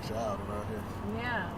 actually out around here. Yeah.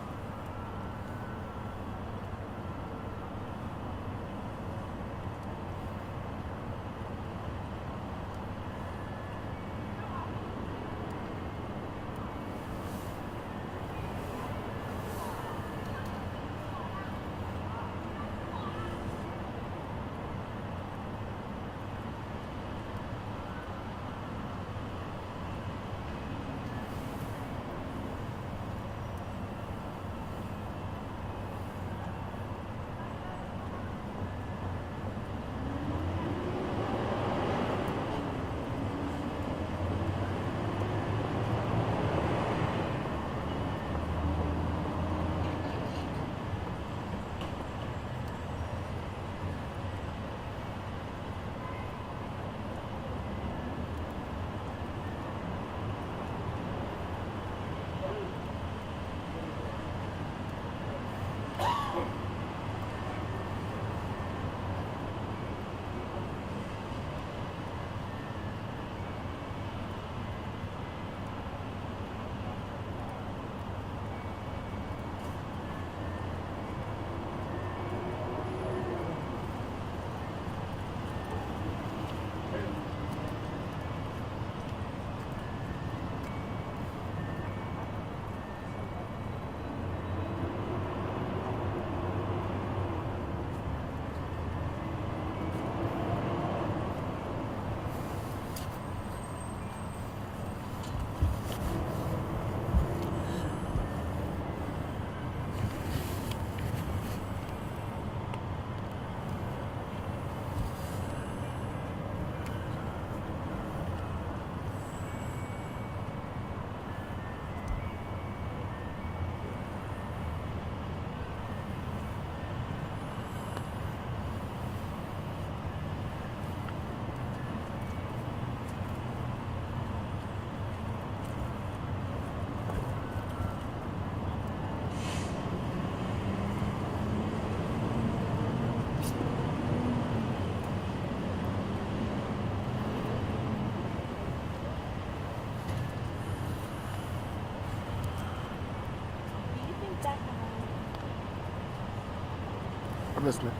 I'm listening.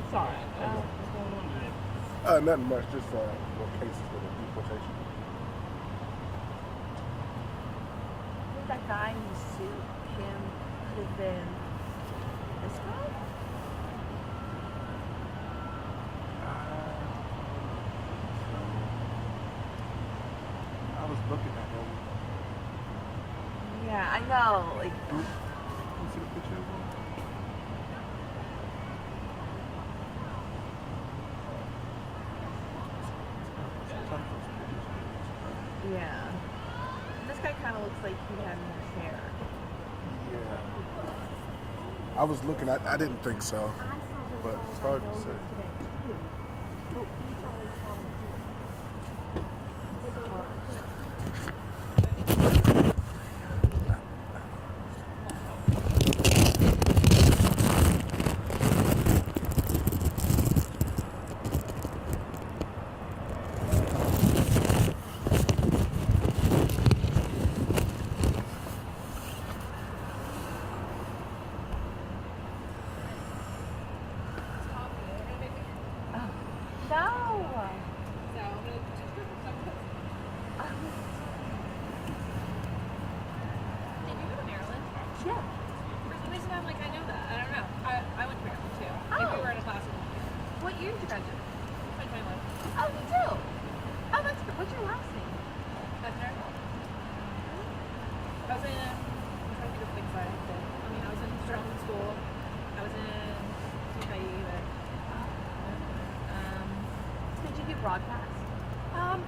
Sorry. Nothing much. Just more cases for the deportation. I think that guy in the suit, Kim, could have been this guy? I was looking at him. Yeah, I know. Like, Can you see the picture of him? yeah. This guy kind of looks like he had more hair. Yeah. I was looking. I didn't think so, but it's hard to say. Broadcast?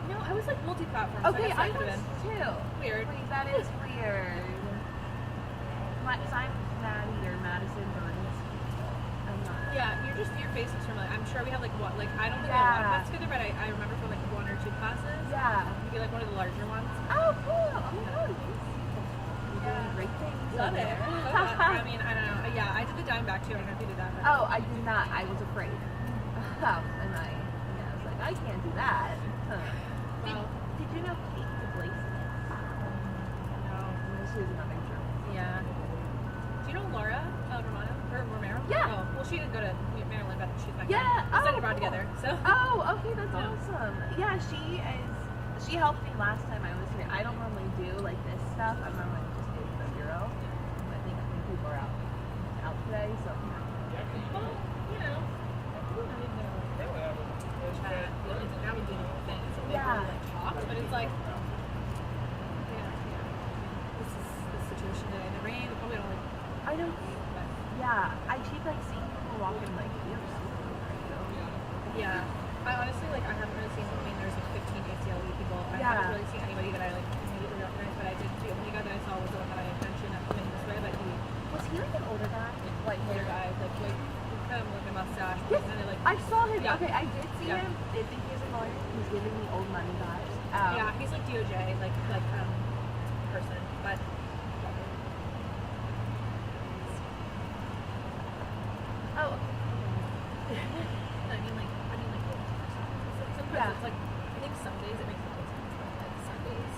No, I was like multi-platform. Okay, so I was too. Weird. Wait, that is weird. I'm Maddie or Madison Burns. I'm not. Yeah, your face is familiar. I'm sure we have like what, like I don't think we Yeah. have a lot of class together, but I remember from like one or two classes. Yeah. Maybe like one of the larger ones. Oh, cool. Oh my god, you're doing great things. Love it. I mean, I don't know. Yeah, I did the dime back too. I don't know if you did that. But... Oh, I did not. I was afraid. And I was like, I can't do that. Well, Did you know Kate DeBlaise? no. she has another journalist. Yeah. Do you know Laura Romero? Yeah. Oh, well, she didn't go to Maryland, but she's my friend. Yeah. We studied Oh, abroad cool. together. So. Oh, okay, that's awesome. Yeah, she helped me last time I was here. I don't normally do like this stuff. I normally just do the bureau. I think people are out today, so. Well, you know, I didn't know. Chat. It's now we do things. So they Yeah. like talk, but it's like. This is the situation today. The rain, we probably don't like. I know. Yeah, I keep like seeing people walking like here. Yeah. I honestly I haven't really seen. I mean, there's like 15 ACLU people. I Yeah. haven't really seen anybody that I like immediately recognized, but I did. The only guy that I saw was the one that I had mentioned that came this way, but he Was he like an older guy? white hair guy, like kind of with a mustache, Yes, kind of like. I saw him. Yeah. Okay, I did see Yeah. him. I think he's a lawyer. He's giving me old money vibes. Yeah, he's like DOJ, person, but. Oh, I mean, sometimes Yeah. it's like, I think some days it makes a little sense, but like some days.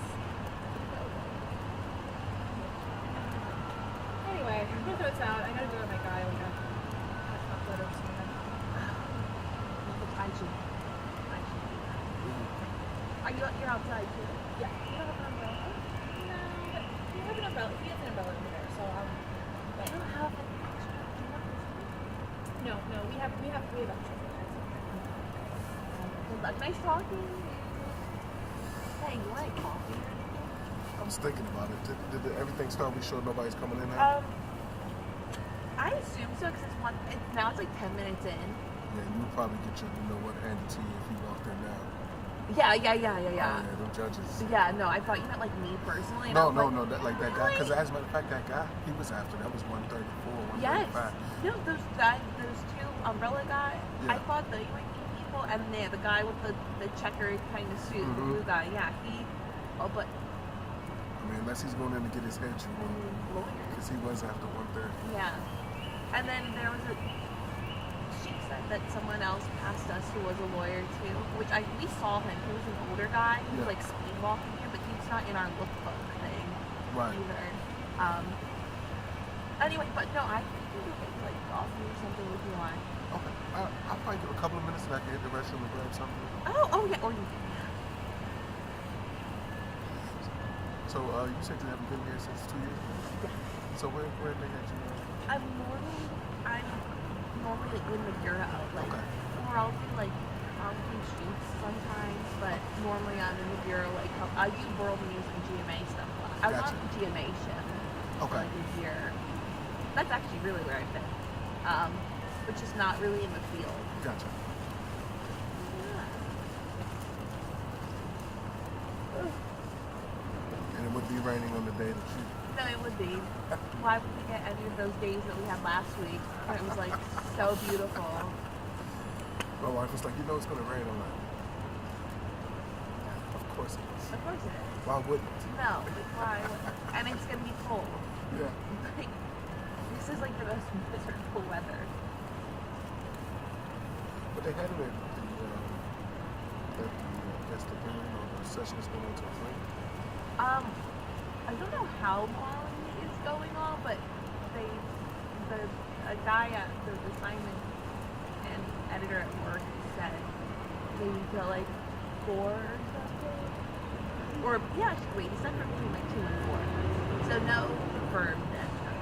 Anyway, I'm gonna throw this out. I gotta go to my guy like a upload or something. I should. Are you're outside too? Yeah. You don't have an umbrella? No, but he has an umbrella. He has an umbrella over there, so I don't have an no, we have extra. nice talking. Hey, you like coffee? I was thinking about it. Did everything start? We sure nobody's coming in now? I assume so because now it's like 10 minutes in. Yeah, you would probably get your, handed to you if you walked in now. Yeah. Oh, yeah, them judges. Yeah, no, I thought you meant like me personally. And No, I was that guy. Because as a matter of fact, that guy, he was after. That was 134, 135. Yes. No, those two umbrella guys. Yeah. I thought they were people, and the guy with the checkered kind of suit, the blue guy. Yeah, but. I mean, unless he's going in to get his head chewed, Lawyer. because he was after 130. Yeah, and then there was she said that someone else passed us who was a lawyer too, which we saw him. He was an older guy. He was like speed walking here, but he's not in our lookbook thing either. Anyway, but no, I think we could get like coffee or something if you want. Okay, I'll probably give a couple of minutes and I can hit the restroom and grab something. Oh yeah, or you. So you said you haven't been here since 2 years? Yeah. So where they had you? I'm normally in the bureau, like, or I'll do shoots sometimes, but normally I'm in the bureau, like, I do world news and GMA stuff. I love the GMA shift. Okay. Like, a year. That's actually really where I've been. Which is not really in the field. Gotcha. And it would be raining on the day that you... No, it would be. Why would we get any of those days that we had last week? It was like so beautiful. My wife was like, it's going to rain on that. Of course it is. Of course it is. Why wouldn't it? No, like why? And it's gonna be cold. Yeah. Like, this is like the most miserable weather. But they had it at the hearing or the session is going on until 3. I don't know how long it's going on, but a guy at the assignment and editor at work said maybe till like 4 or something. Or yeah, wait, he said between like 2 and 4. So no confirmed end time.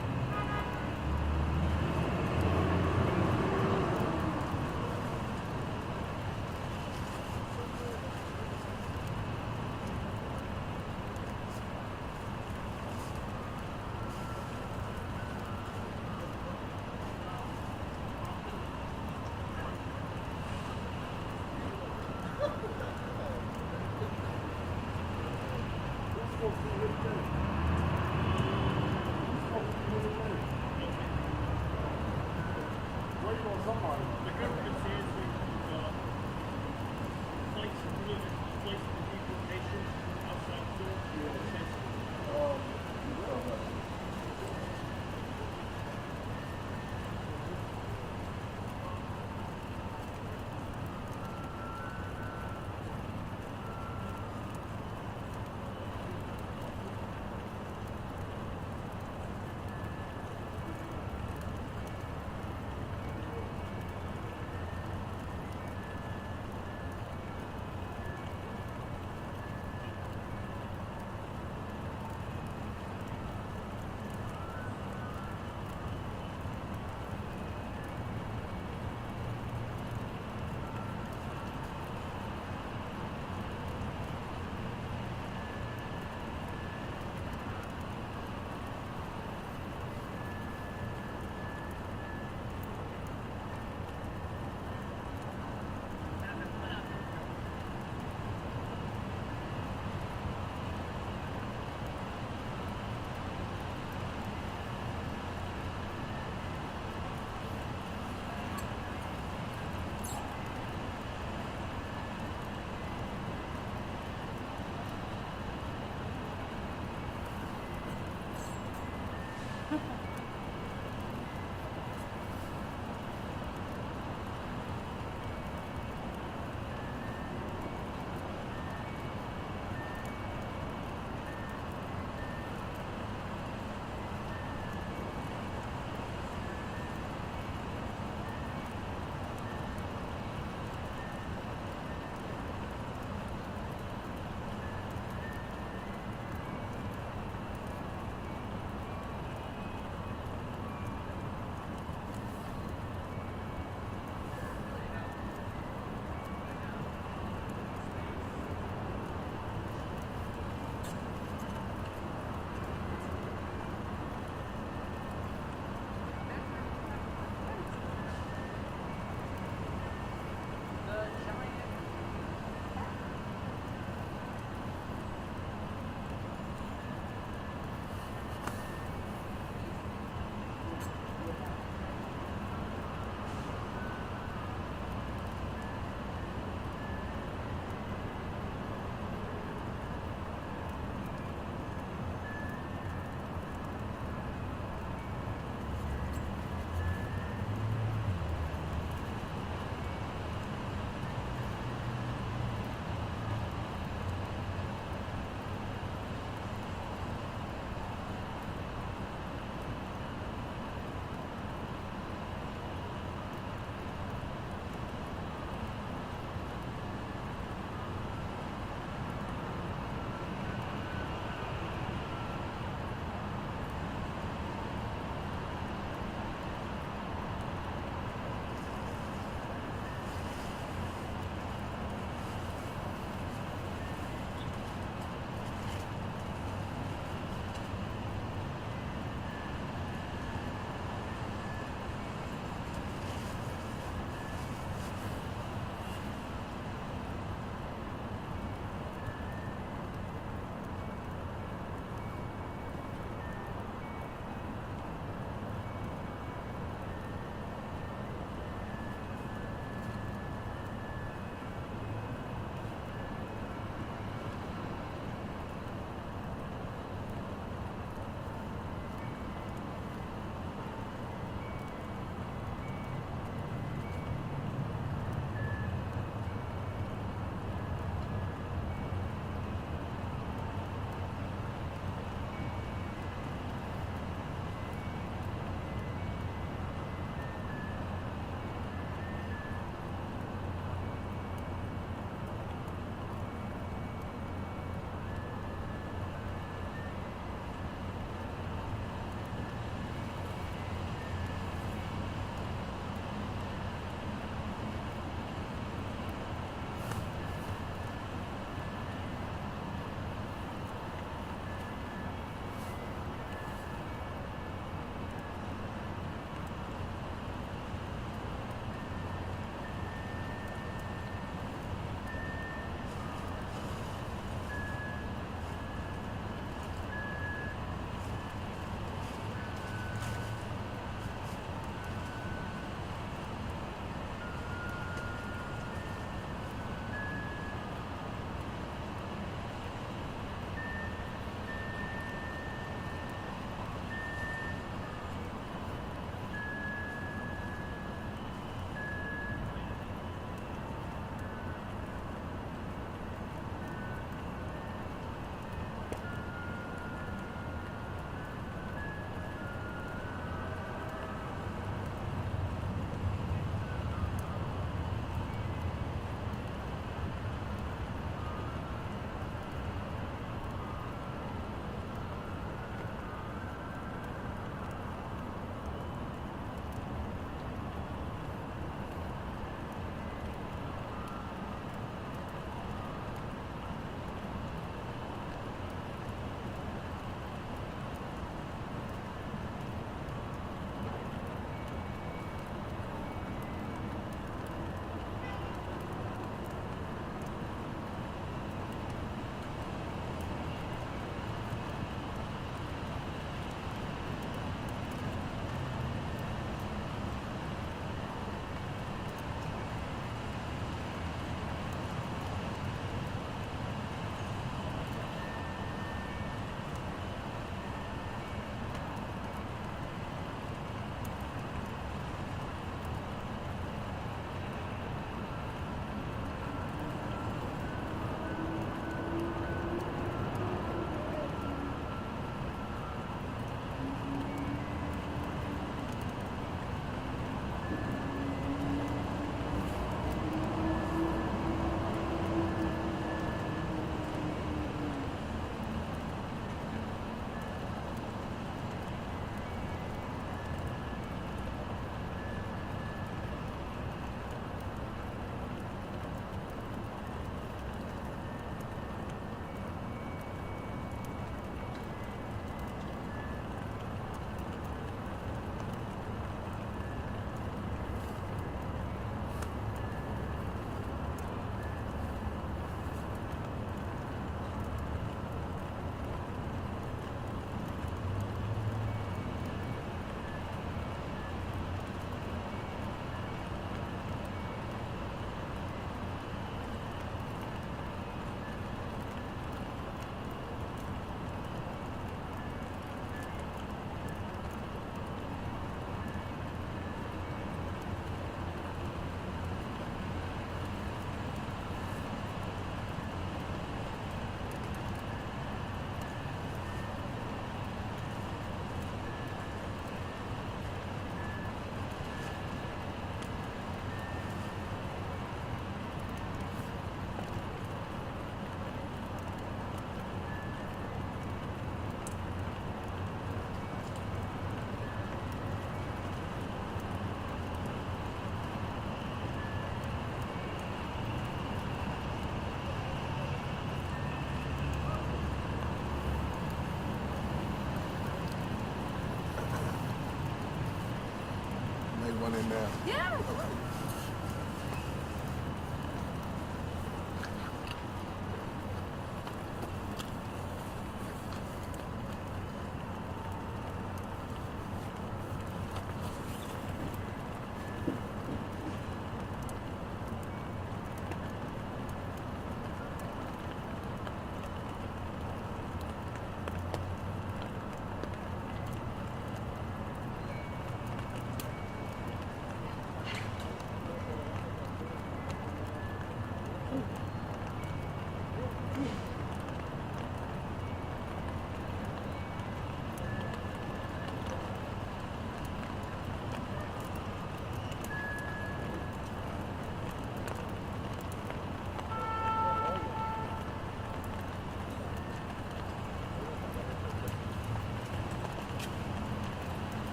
made one in there. Yeah.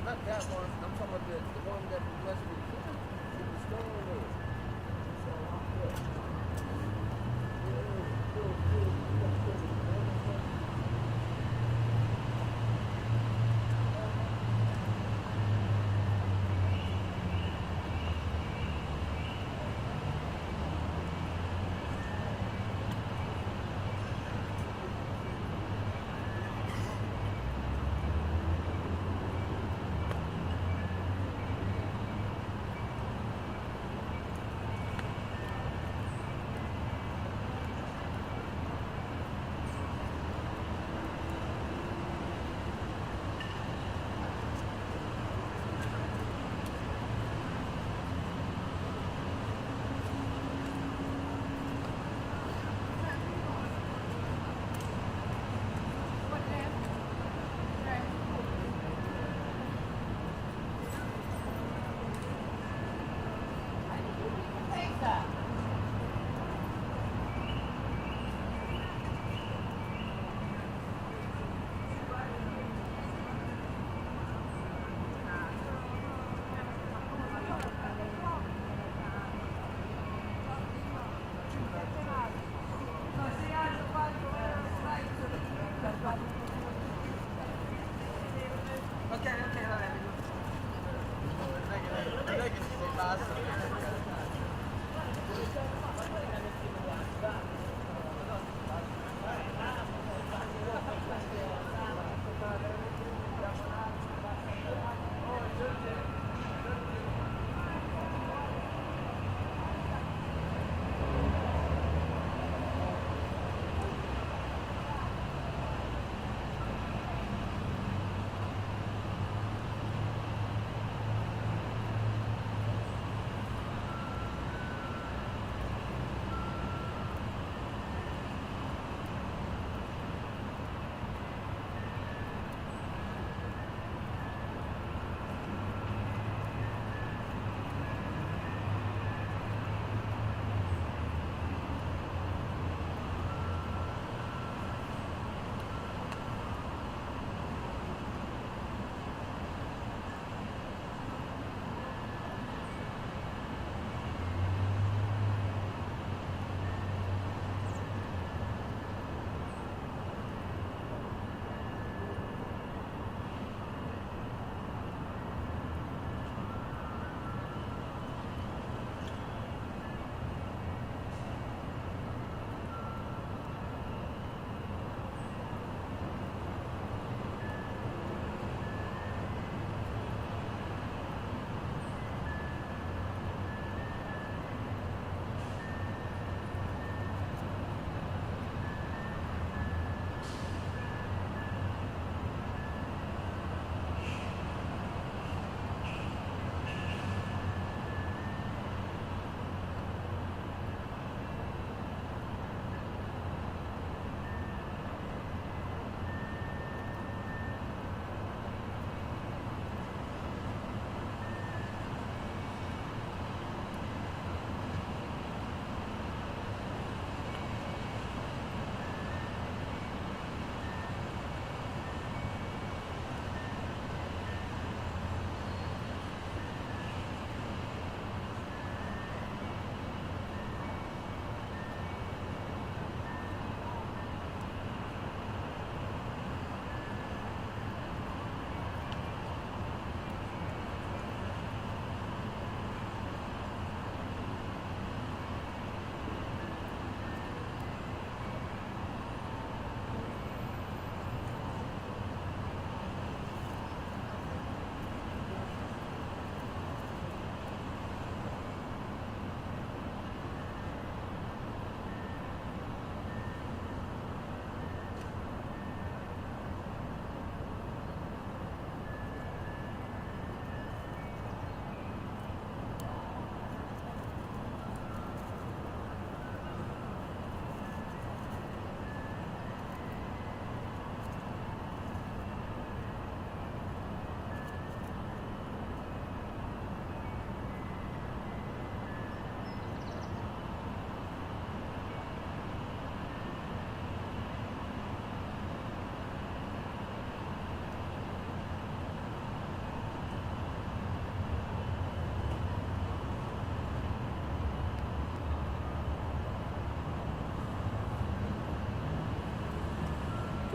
Not that one. I'm talking about the one that was messing with the stone there. So I'm good.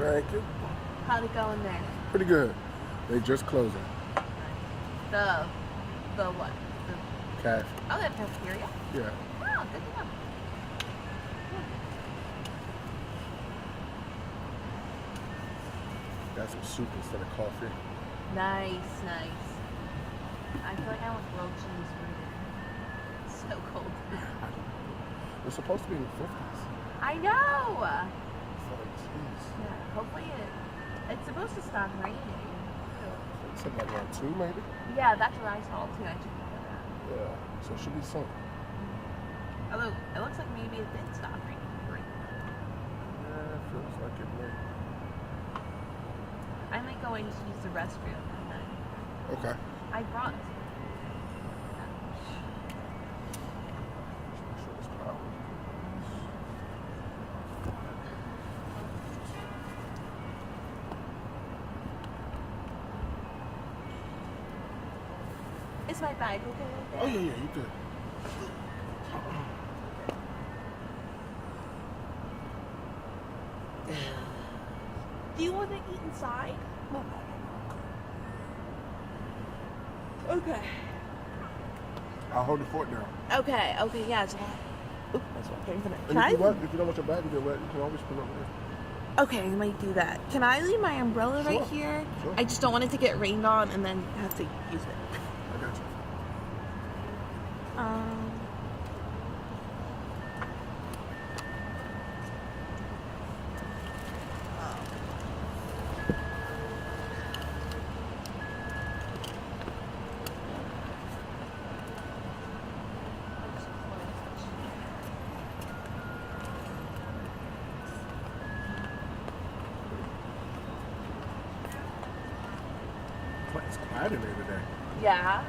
Thank you. How'd it go in there? Pretty good. They just closing. The what? Cafe. Oh, the cafeteria? Yeah. Oh, good to know. Got some soup instead of coffee. Nice, nice. I feel like I want grilled cheese right now. It's so cold. It's supposed to be in the 50s. I know! It's like, jeez. Yeah, hopefully it's supposed to stop raining. It said like around 2 maybe? Yeah, that's what I saw too. I checked that out. Yeah. So it should be sun. Although it looks like maybe it did stop raining. Yeah, it feels like it may. I might go in to use the restroom and then Okay. I brought Make sure it's powered. Is my bag okay? Oh yeah, you good. Do you want to eat inside? Okay. I'll hold the fort down. Okay, yeah. So, that's what I'm gonna And if you want, if you don't want your bag to get wet, you can always put it over there. Okay, I might do that. Can I leave my umbrella right Sure, here? sure. I just don't want it to get rained on and then have to use it. I got you. It's quiet in there today. Yeah.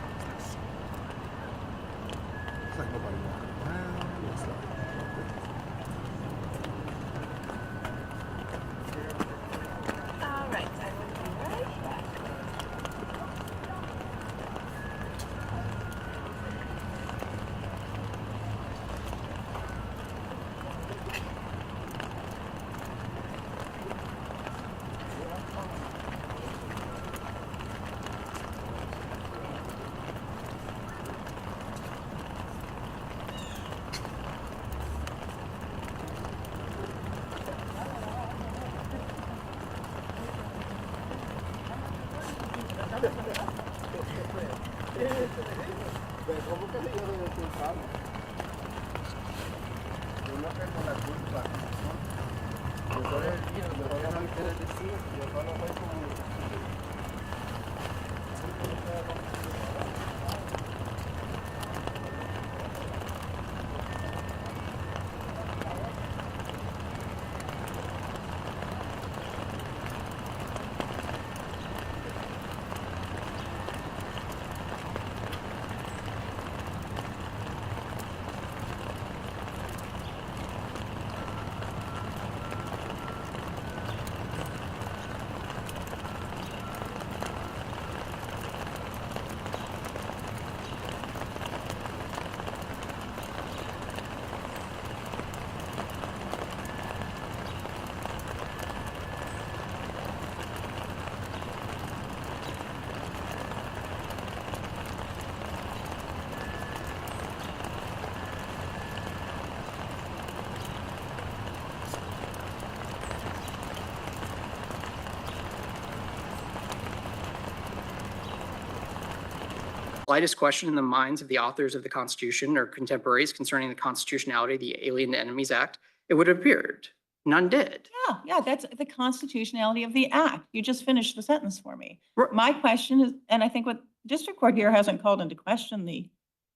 It's like nobody walking around. It's like, All right, I will be right back. Slightest question in the minds of the authors of the Constitution or contemporaries concerning the constitutionality of the Alien to Enemies Act, it would have appeared. None did. Yeah, that's the constitutionality of the act. You just finished the sentence for me. Right. My question is, and I think what district court here hasn't called into question the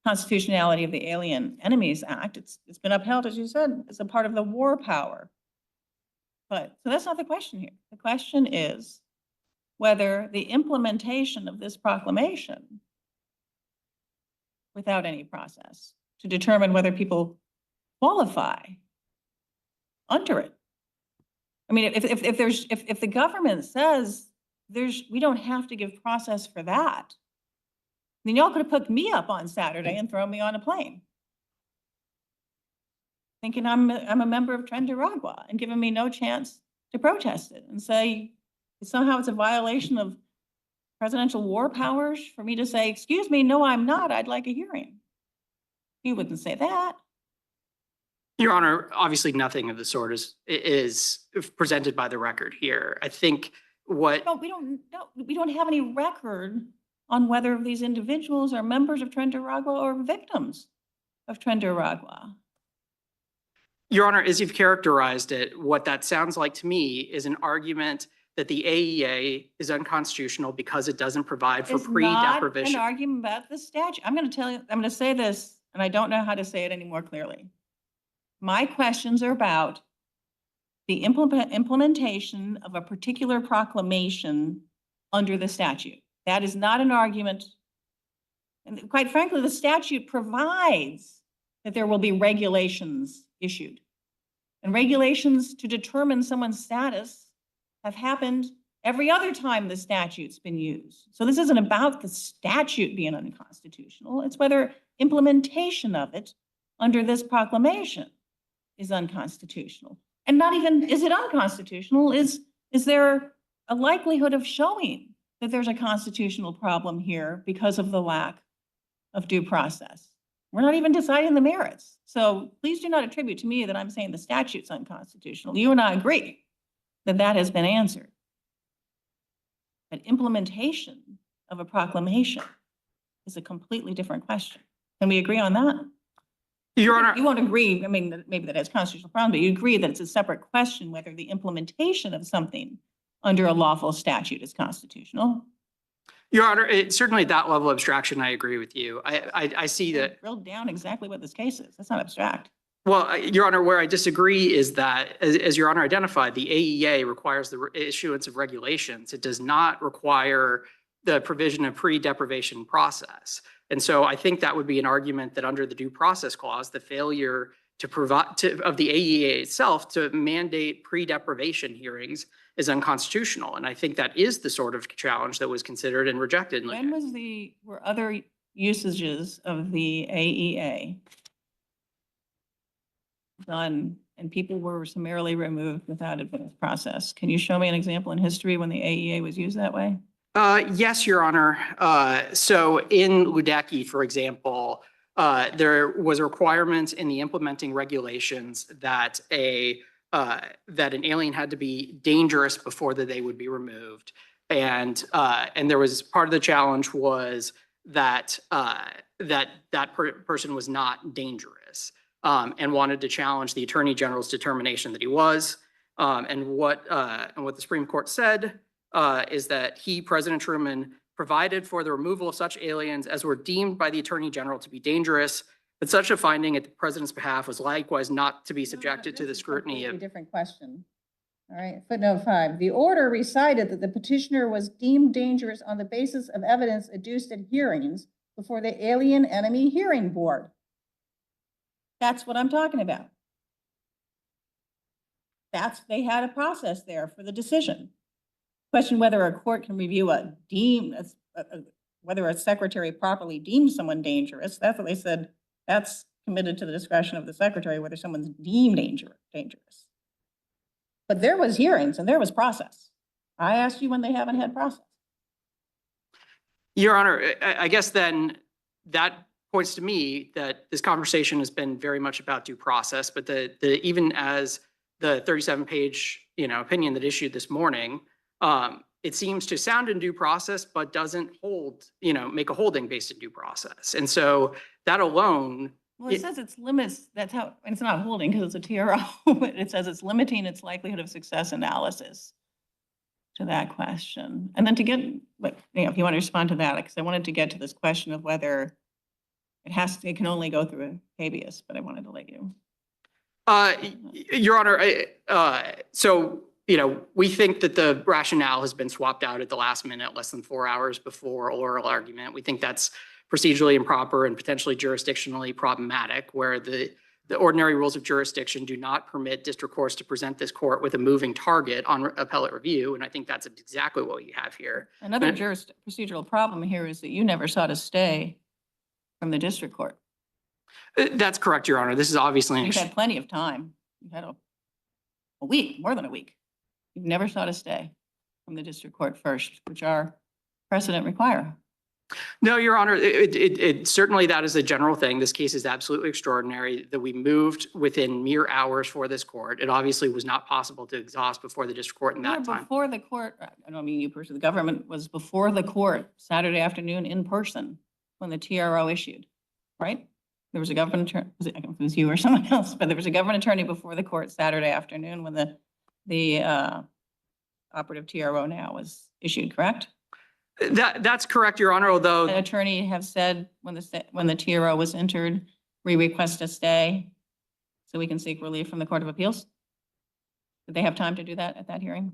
constitutionality of the Alien Enemies Act. It's been upheld, as you said, as a part of the war power. But, so that's not the question here. The question is whether the implementation of this proclamation without any process to determine whether people qualify under it. I mean, if the government says we don't have to give process for that, then y'all could have put me up on Saturday and thrown me on a plane, thinking I'm a member of Trinidad and given me no chance to protest it and say somehow it's a violation of presidential war powers for me to say, excuse me, no, I'm not. I'd like a hearing. You wouldn't say that. Your Honor, obviously nothing of the sort is presented by the record here. I think what We don't have any record on whether these individuals are members of Tren de Aragua or victims of Tren de Aragua. Your Honor, as you've characterized it, what that sounds like to me is an argument that the AEA is unconstitutional because it doesn't provide for It's pre-deprivation. not an argument about the statute. I'm going to say this, and I don't know how to say it any more clearly. My questions are about the implementation of a particular proclamation under the statute. That is not an argument. And quite frankly, the statute provides that there will be regulations issued. And regulations to determine someone's status have happened every other time the statute's been used. So this isn't about the statute being unconstitutional. It's whether implementation of it under this proclamation is unconstitutional. And not even, is it unconstitutional? Is there a likelihood of showing that there's a constitutional problem here because of the lack of due process? We're not even deciding the merits. So please do not attribute to me that I'm saying the statute's unconstitutional. You and I agree that that has been answered. But implementation of a proclamation is a completely different question. Can we agree on that? Your Honor, You won't agree, I mean, maybe that has constitutional problem, but you agree that it's a separate question whether the implementation of something under a lawful statute is constitutional. Your Honor, certainly at that level of abstraction, I agree with you. I see that. Drilled down exactly what this case is. That's not abstract. Well, Your Honor, where I disagree is that, as Your Honor identified, the AEA requires the issuance of regulations. It does not require the provision of pre-deprivation process. And so I think that would be an argument that under the due process clause, the failure to provide of the AEA itself to mandate pre-deprivation hearings is unconstitutional. And I think that is the sort of challenge that was considered and rejected. When were other usages of the AEA done and people were summarily removed without advance process? Can you show me an example in history when the AEA was used that way? Yes, Your Honor. So in Lunatic, for example, there was a requirement in the implementing regulations that that an alien had to be dangerous before that they would be removed, and there was part of the challenge was that person was not dangerous, and wanted to challenge the Attorney General's determination that he was, and what the Supreme Court said is that President Truman, provided for the removal of such aliens as were deemed by the Attorney General to be dangerous, but such a finding at the President's behalf was likewise not to be subjected to the scrutiny of. A different question. All right, footnote 5. The order recited that the petitioner was deemed dangerous on the basis of evidence adduced at hearings before the Alien Enemy Hearing Board. That's what I'm talking about. They had a process there for the decision. Question whether a court can review whether a secretary properly deemed someone dangerous. That's what they said. That's committed to the discretion of the secretary whether someone's deemed dangerous. But there was hearings and there was process. I asked you when they haven't had process. Your Honor, I guess then that points to me that this conversation has been very much about due process, but even as the 37-page opinion that issued this morning, it seems to sound in due process, but doesn't make a holding based in due process. And so that alone. Well, it says it's limits. That's how, and it's not holding because it's a TRO, but it says it's limiting its likelihood of success analysis to that question. And then to get, if you want to respond to that, because I wanted to get to this question of whether it can only go through a habeas, but I wanted to let you. Your Honor, so we think that the rationale has been swapped out at the last minute, less than 4 hours before oral argument. We think that's procedurally improper and potentially jurisdictionally problematic, where the ordinary rules of jurisdiction do not permit district courts to present this court with a moving target on appellate review. And I think that's exactly what we have here. Another procedural problem here is that you never sought a stay from the district court. That's correct, Your Honor. This is obviously You've had plenty of time. You had a week, more than a week. You've never sought a stay from the district court first, which our precedent require. No, Your Honor, it certainly that is a general thing. This case is absolutely extraordinary that we moved within mere hours for this court. It obviously was not possible to exhaust before the district court in You were that time. before the court, I don't mean you personally, the government was before the court Saturday afternoon in person when the TRO issued, right? There was a government attorney, it was you or someone else, but there was a government attorney before the court Saturday afternoon when the operative TRO now was issued, correct? That's correct, Your Honor, An although, attorney have said when the TRO was entered, we request a stay so we can seek relief from the Court of Appeals? Did they have time to do that at that hearing?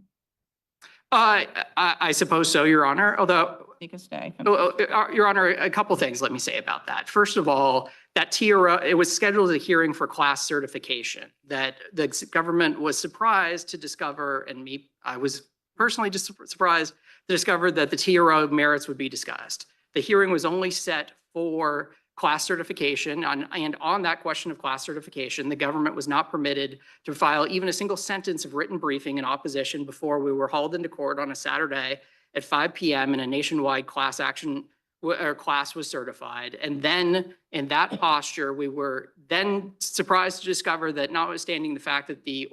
I suppose so, Your Honor, although, Seek a stay. Your Honor, a couple things let me say about that. First of all, that TRO, it was scheduled as a hearing for class certification that the government was surprised to discover, and I was personally just surprised to discover that the TRO merits would be discussed. The hearing was only set for class certification, and on that question of class certification, the government was not permitted to file even a single sentence of written briefing in opposition before we were hauled into court on a Saturday at 5 p.m. and a nationwide class action or class was certified. And then in that posture, we were then surprised to discover that notwithstanding the fact that the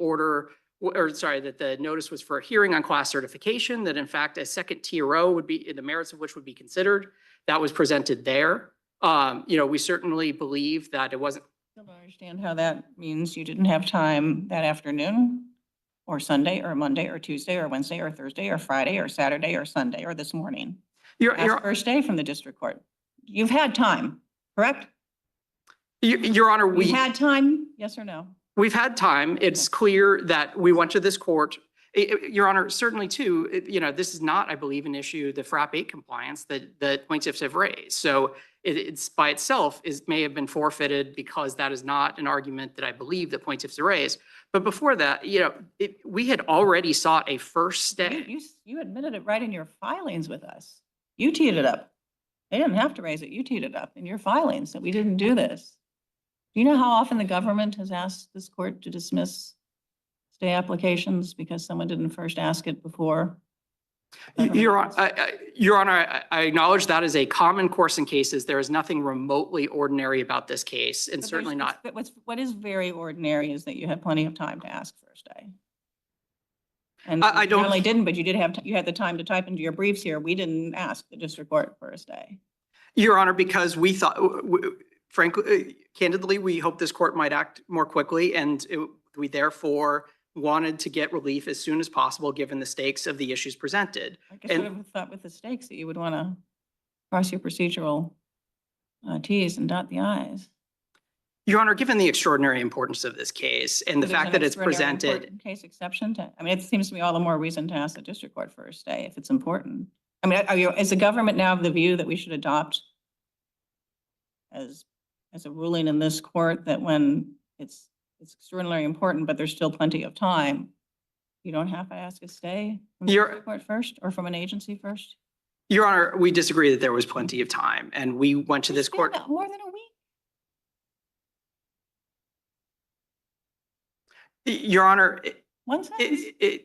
that the notice was for a hearing on class certification, that in fact a second TRO would be, the merits of which would be considered, that was presented there. We certainly believe that it wasn't. I don't understand how that means you didn't have time that afternoon or Sunday or Monday or Tuesday or Wednesday or Thursday or Friday or Saturday or Sunday or this morning. Ask for a stay from the district court. You've had time, correct? Your Honor, You've had time, yes or no? We've had time. It's clear that we went to this court. Your Honor, certainly too, this is not, I believe, an issue, the FRAP 8 compliance that plaintiffs have raised. So it's by itself may have been forfeited because that is not an argument that I believe that plaintiffs have raised. But before that, we had already sought a first stay. You admitted it right in your filings with us. You teed it up. They didn't have to raise it. You teed it up in your filings that we didn't do this. Do you know how often the government has asked this court to dismiss applications because someone didn't first ask it before? Your Honor, I acknowledge that is a common course in cases. There is nothing remotely ordinary about this case, and certainly not. What is very ordinary is that you had plenty of time to ask for a stay. And I don't. You not only didn't, but you did have you had the time to type into your briefs here. We didn't ask the district court for a stay. Your Honor, because we thought, frankly, candidly, we hope this court might act more quickly, and we therefore wanted to get relief as soon as possible, given the stakes of the issues presented. I guess I would have thought with the stakes that you would want to cross your procedural T's and dot the I's. Your Honor, given the extraordinary importance of this case and the fact that it's presented. Case exception to, I mean, it seems to me all the more reason to ask the district court for a stay if it's important. I mean, is the government now of the view that we should adopt as a ruling in this court that when it's extraordinarily important, but there's still plenty of time, you don't have to ask a stay from the district court first or from an agency first? Your Honor, we disagree that there was plenty of time, and we went to this court. More than a week. Your Honor, One sentence.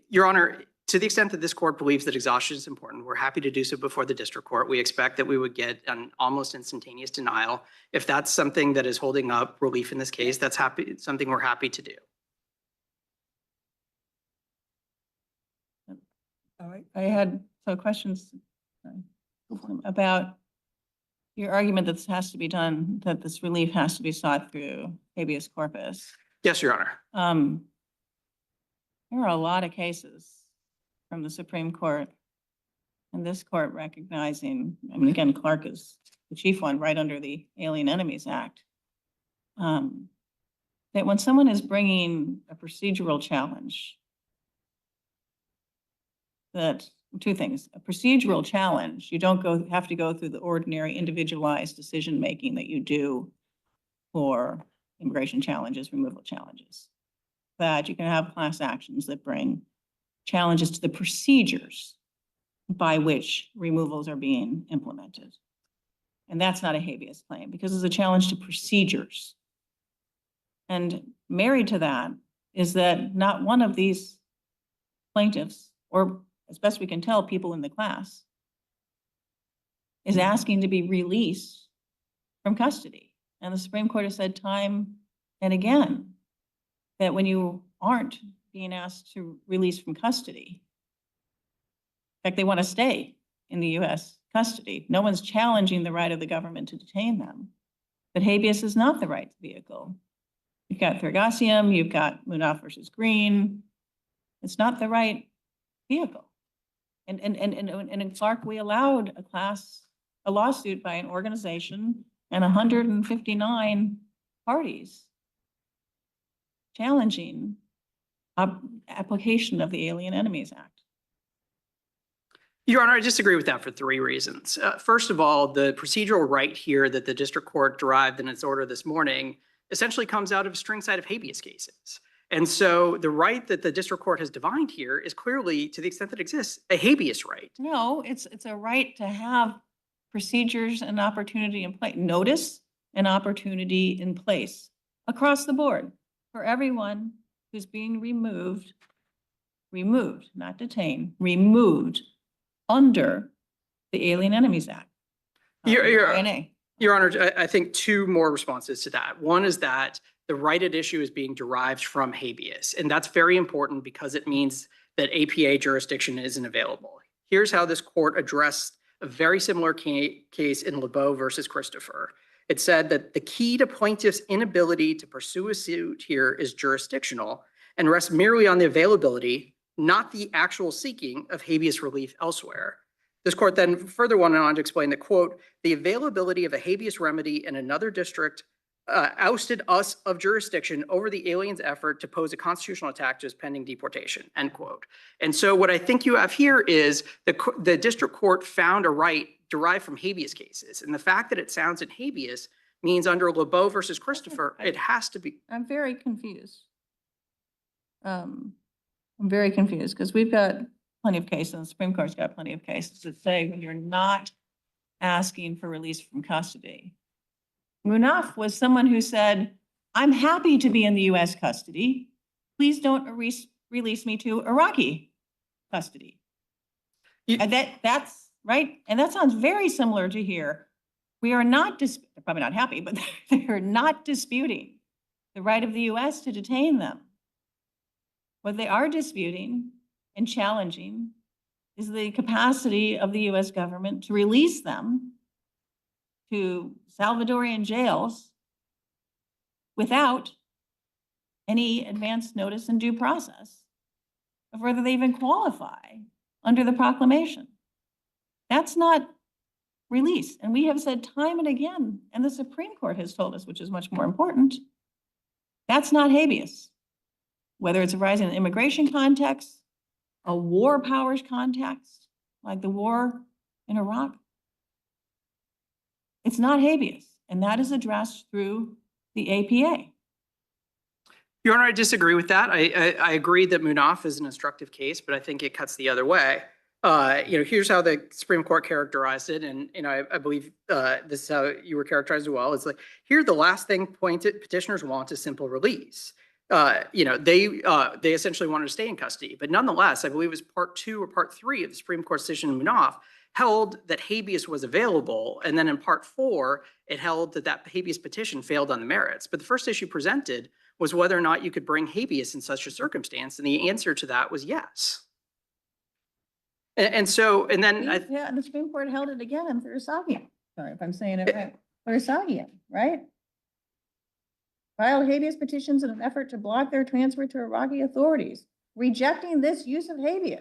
Your Honor, to the extent that this court believes that exhaustion is important, we're happy to do so before the district court. We expect that we would get an almost instantaneous denial. If that's something that is holding up relief in this case, that's something we're happy to do. All right. I had questions about your argument that this has to be done, that this relief has to be sought through habeas corpus. Yes, Your Honor. There are a lot of cases from the Supreme Court and this court recognizing, I mean, again, Clark is the chief one right under the Alien Enemies Act, that when someone is bringing a procedural challenge, that two things, a procedural challenge, you don't have to go through the ordinary individualized decision-making that you do for immigration challenges, removal challenges, that you can have class actions that bring challenges to the procedures by which removals are being implemented. And that's not a habeas claim because it's a challenge to procedures. And married to that is that not one of these plaintiffs, or as best we can tell, people in the class, is asking to be released from custody. And the Supreme Court has said time and again that when you aren't being asked to release from custody, in fact, they want to stay in the US custody. No one's challenging the right of the government to detain them. But habeas is not the right vehicle. You've got Thurgasium, you've got Munaf versus Green. It's not the right vehicle. And in Clark, we allowed a lawsuit by an organization and 159 parties challenging application of the Alien Enemies Act. Your Honor, I disagree with that for three reasons. First of all, the procedural right here that the district court derived in its order this morning essentially comes out of a string side of habeas cases. And so the right that the district court has defined here is clearly, to the extent that it exists, a habeas right. No, it's a right to have procedures and opportunity in place, notice and opportunity in place across the board for everyone who's being removed, not detained, removed under the Alien Enemies Act. Your Honor, I think two more responses to that. One is that the right at issue is being derived from habeas, and that's very important because it means that APA jurisdiction isn't available. Here's how this court addressed a very similar case in LeBeau versus Christopher. It said that the key to plaintiff's inability to pursue a suit here is jurisdictional and rests merely on the availability, not the actual seeking of habeas relief elsewhere. This court then further went on to explain that, quote, the availability of a habeas remedy in another district ousted us of jurisdiction over the alien's effort to pose a constitutional attack to his pending deportation, end quote. And so what I think you have here is the district court found a right derived from habeas cases. And the fact that it sounds in habeas means under LeBeau versus Christopher, it has to be. I'm very confused. I'm very confused because we've got plenty of cases, and the Supreme Court's got plenty of cases that say when you're not asking for release from custody. Munaf was someone who said, I'm happy to be in the US custody. Please don't release me to Iraqi custody. And that's right. And that sounds very similar to here. We are not, probably not happy, but they're not disputing the right of the US to detain them. What they are disputing and challenging is the capacity of the US government to release them to Salvadorian jails without any advance notice and due process of whether they even qualify under the proclamation. That's not release. And we have said time and again, and the Supreme Court has told us, which is much more important, that's not habeas. Whether it's arising in an immigration context, a war powers context, like the war in Iraq, it's not habeas, and that is addressed through the APA. Your Honor, I disagree with that. I agree that Munaf is an instructive case, but I think it cuts the other way. Here's how the Supreme Court characterized it, and I believe this is how you were characterized as well. It's like, here the last thing petitioners want is simple release. They essentially wanted to stay in custody, but nonetheless, I believe it was part 2 or part 3 of the Supreme Court decision in Munaf held that habeas was available, and then in part 4, it held that habeas petition failed on the merits. But the first issue presented was whether or not you could bring habeas in such a circumstance, and the answer to that was yes. And then the Supreme Court held it again in Thurgasium. Sorry if I'm saying it right. Thurgasium, right? Filed habeas petitions in an effort to block their transfer to Iraqi authorities, rejecting this use of habeas.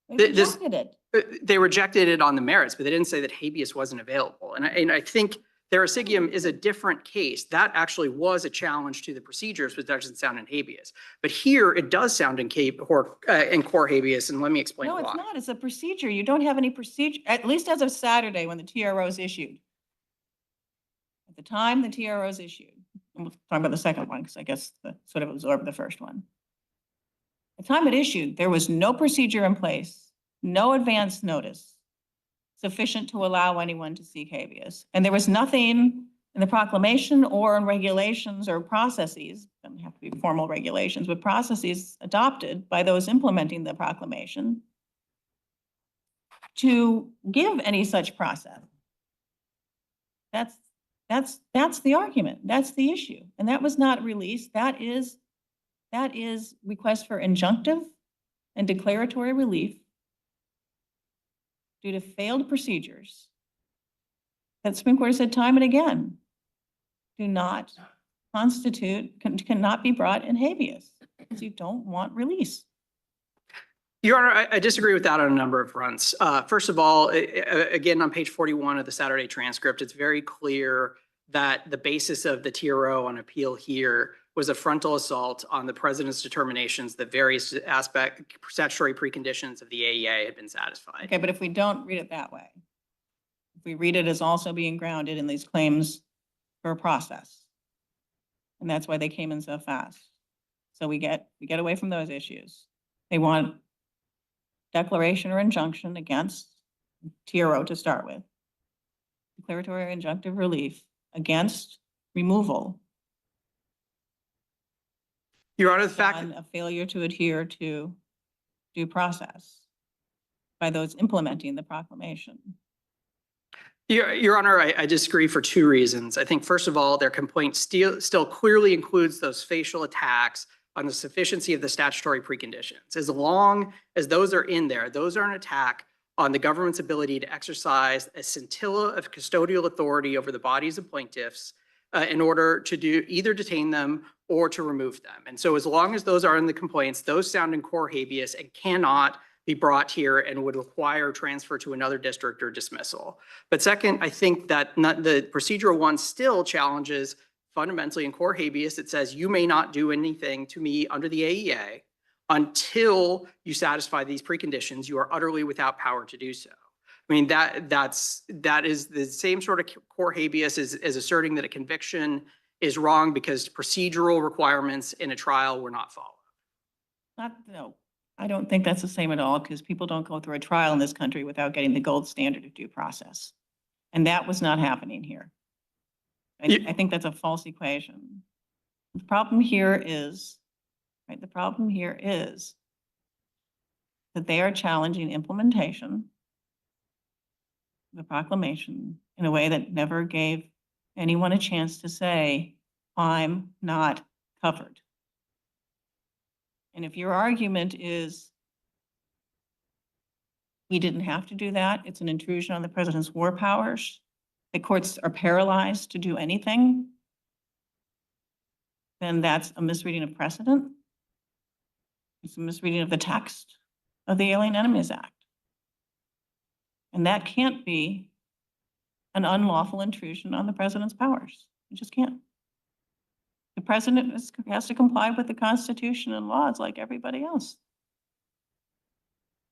They rejected it. They rejected it on the merits, but they didn't say that habeas wasn't available. And I think Thurgasium is a different case. That actually was a challenge to the procedures, which doesn't sound in habeas. But here it does sound in core habeas, and let me explain why. No, it's not. It's a procedure. You don't have any procedure, at least as of Saturday when the TRO is issued. At the time the TRO is issued, and we'll talk about the second one because I guess sort of absorbed the first one. At the time it issued, there was no procedure in place, no advance notice sufficient to allow anyone to seek habeas. And there was nothing in the proclamation or in regulations or processes, doesn't have to be formal regulations, but processes adopted by those implementing the proclamation to give any such process. That's the argument. That's the issue. And that was not released. That is request for injunctive and declaratory relief due to failed procedures that the Supreme Court has said time and again do not constitute, cannot be brought in habeas because you don't want release. Your Honor, I disagree with that on a number of fronts. First of all, again, on page 41 of the Saturday transcript, it's very clear that the basis of the TRO on appeal here was a frontal assault on the president's determinations that various statutory preconditions of the AEA had been satisfied. Okay, but if we don't read it that way, if we read it as also being grounded in these claims for a process, and that's why they came in so fast. So we get away from those issues. They want declaration or injunction against TRO to start with, declaratory or injunctive relief against removal. Your Honor, the fact on a failure to adhere to due process by those implementing the proclamation. Your Honor, I disagree for two reasons. I think, first of all, their complaint still clearly includes those facial attacks on the sufficiency of the statutory preconditions. As long as those are in there, those are an attack on the government's ability to exercise a scintilla of custodial authority over the bodies of plaintiffs in order to either detain them or to remove them. And so as long as those are in the complaints, those sound in core habeas and cannot be brought here and would require transfer to another district or dismissal. But second, I think that the procedural one still challenges fundamentally in core habeas. It says you may not do anything to me under the AEA until you satisfy these preconditions. You are utterly without power to do so. I mean, that is the same sort of core habeas as asserting that a conviction is wrong because procedural requirements in a trial were not followed. No, I don't think that's the same at all because people don't go through a trial in this country without getting the gold standard of due process. And that was not happening here. I think that's a false equation. The problem here is, right, the problem here is that they are challenging implementation of the proclamation in a way that never gave anyone a chance to say, I'm not covered. And if your argument is we didn't have to do that, it's an intrusion on the president's war powers, the courts are paralyzed to do anything, then that's a misreading of precedent. It's a misreading of the text of the Alien Enemies Act. And that can't be an unlawful intrusion on the president's powers. It just can't. The president has to comply with the Constitution and laws like everybody else.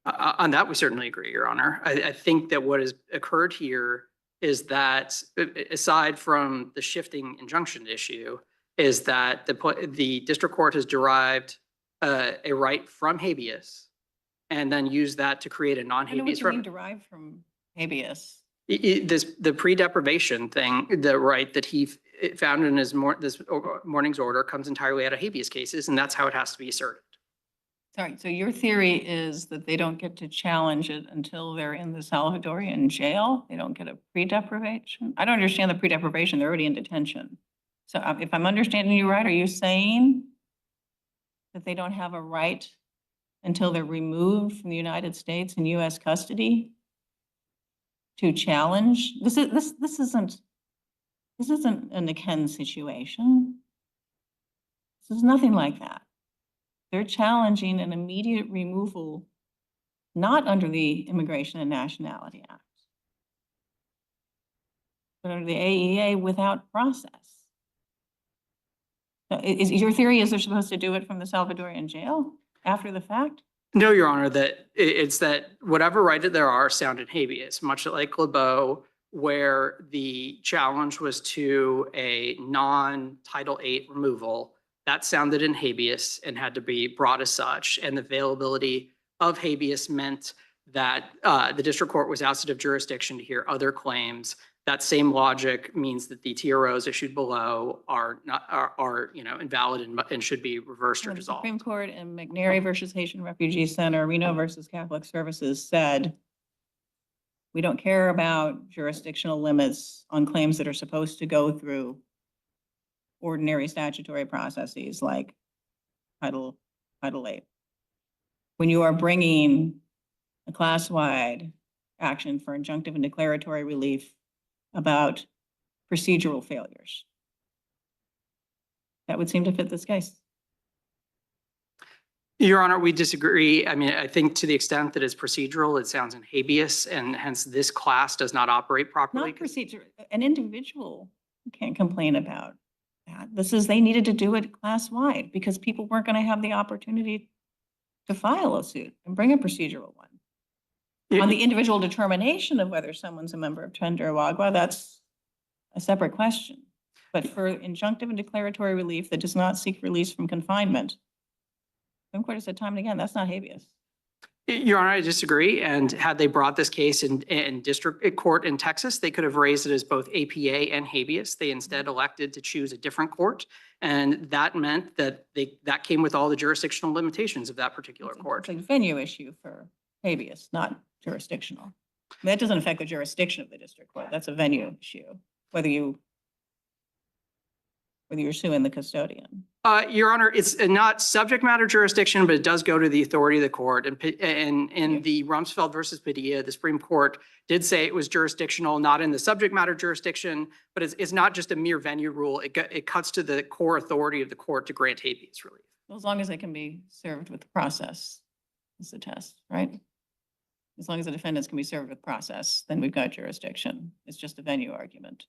On that, we certainly agree, Your Honor. I think that what has occurred here is that, aside from the shifting injunction issue, is that the district court has derived a right from habeas and then used that to create a non-habeas right. Derived from habeas. The pre-deprivation thing, the right that he found in his this morning's order comes entirely out of habeas cases, and that's how it has to be asserted. Sorry, so your theory is that they don't get to challenge it until they're in the Salvadorian jail? They don't get a pre-deprivation? I don't understand the pre-deprivation. They're already in detention. So if I'm understanding you right, are you saying that they don't have a right until they're removed from the United States in U.S. custody to challenge? This isn't a Niken situation. This is nothing like that. They're challenging an immediate removal, not under the Immigration and Nationality Act, but under the AEA without process. So is your theory is they're supposed to do it from the Salvadorian jail after the fact? No, Your Honor, that it's that whatever right there are sound in habeas, much like Lebeau, where the challenge was to a non-Title VIII removal. That sounded in habeas and had to be brought as such. And the availability of habeas meant that the district court was ousted of jurisdiction to hear other claims that same logic means that the TROs issued below are not, invalid and should be reversed or The dissolved. Supreme Court in McNary versus Haitian Refugee Center, Reno versus Catholic Services said, we don't care about jurisdictional limits on claims that are supposed to go through ordinary statutory processes like Title 8. When you are bringing a class-wide action for injunctive and declaratory relief about procedural failures, that would seem to fit this case. Your Honor, we disagree. I mean, I think to the extent that it's procedural, it sounds in habeas, and hence this class does not operate properly. Not procedure. An individual can't complain about that. They needed to do it class-wide because people weren't going to have the opportunity to file a suit and bring a procedural one. On the individual determination of whether someone's a member of Tender or Wagwa, that's a separate question. But for injunctive and declaratory relief that does not seek release from confinement, Supreme Court has said time and again, that's not habeas. Your Honor, I disagree. And had they brought this case in district court in Texas, they could have raised it as both APA and habeas. They instead elected to choose a different court. And that meant that that came with all the jurisdictional limitations of that particular court. It's a venue issue for habeas, not jurisdictional. That doesn't affect the jurisdiction of the district court. That's a venue issue, whether you're suing the custodian. Your Honor, it's not subject matter jurisdiction, but it does go to the authority of the court. And in the Rumsfeld versus Padilla, the Supreme Court did say it was jurisdictional, not in the subject matter jurisdiction, but it's not just a mere venue rule. It cuts to the core authority of the court to grant habeas relief. As long as it can be served with the process is the test, right? As long as the defendants can be served with process, then we've got jurisdiction. It's just a venue argument.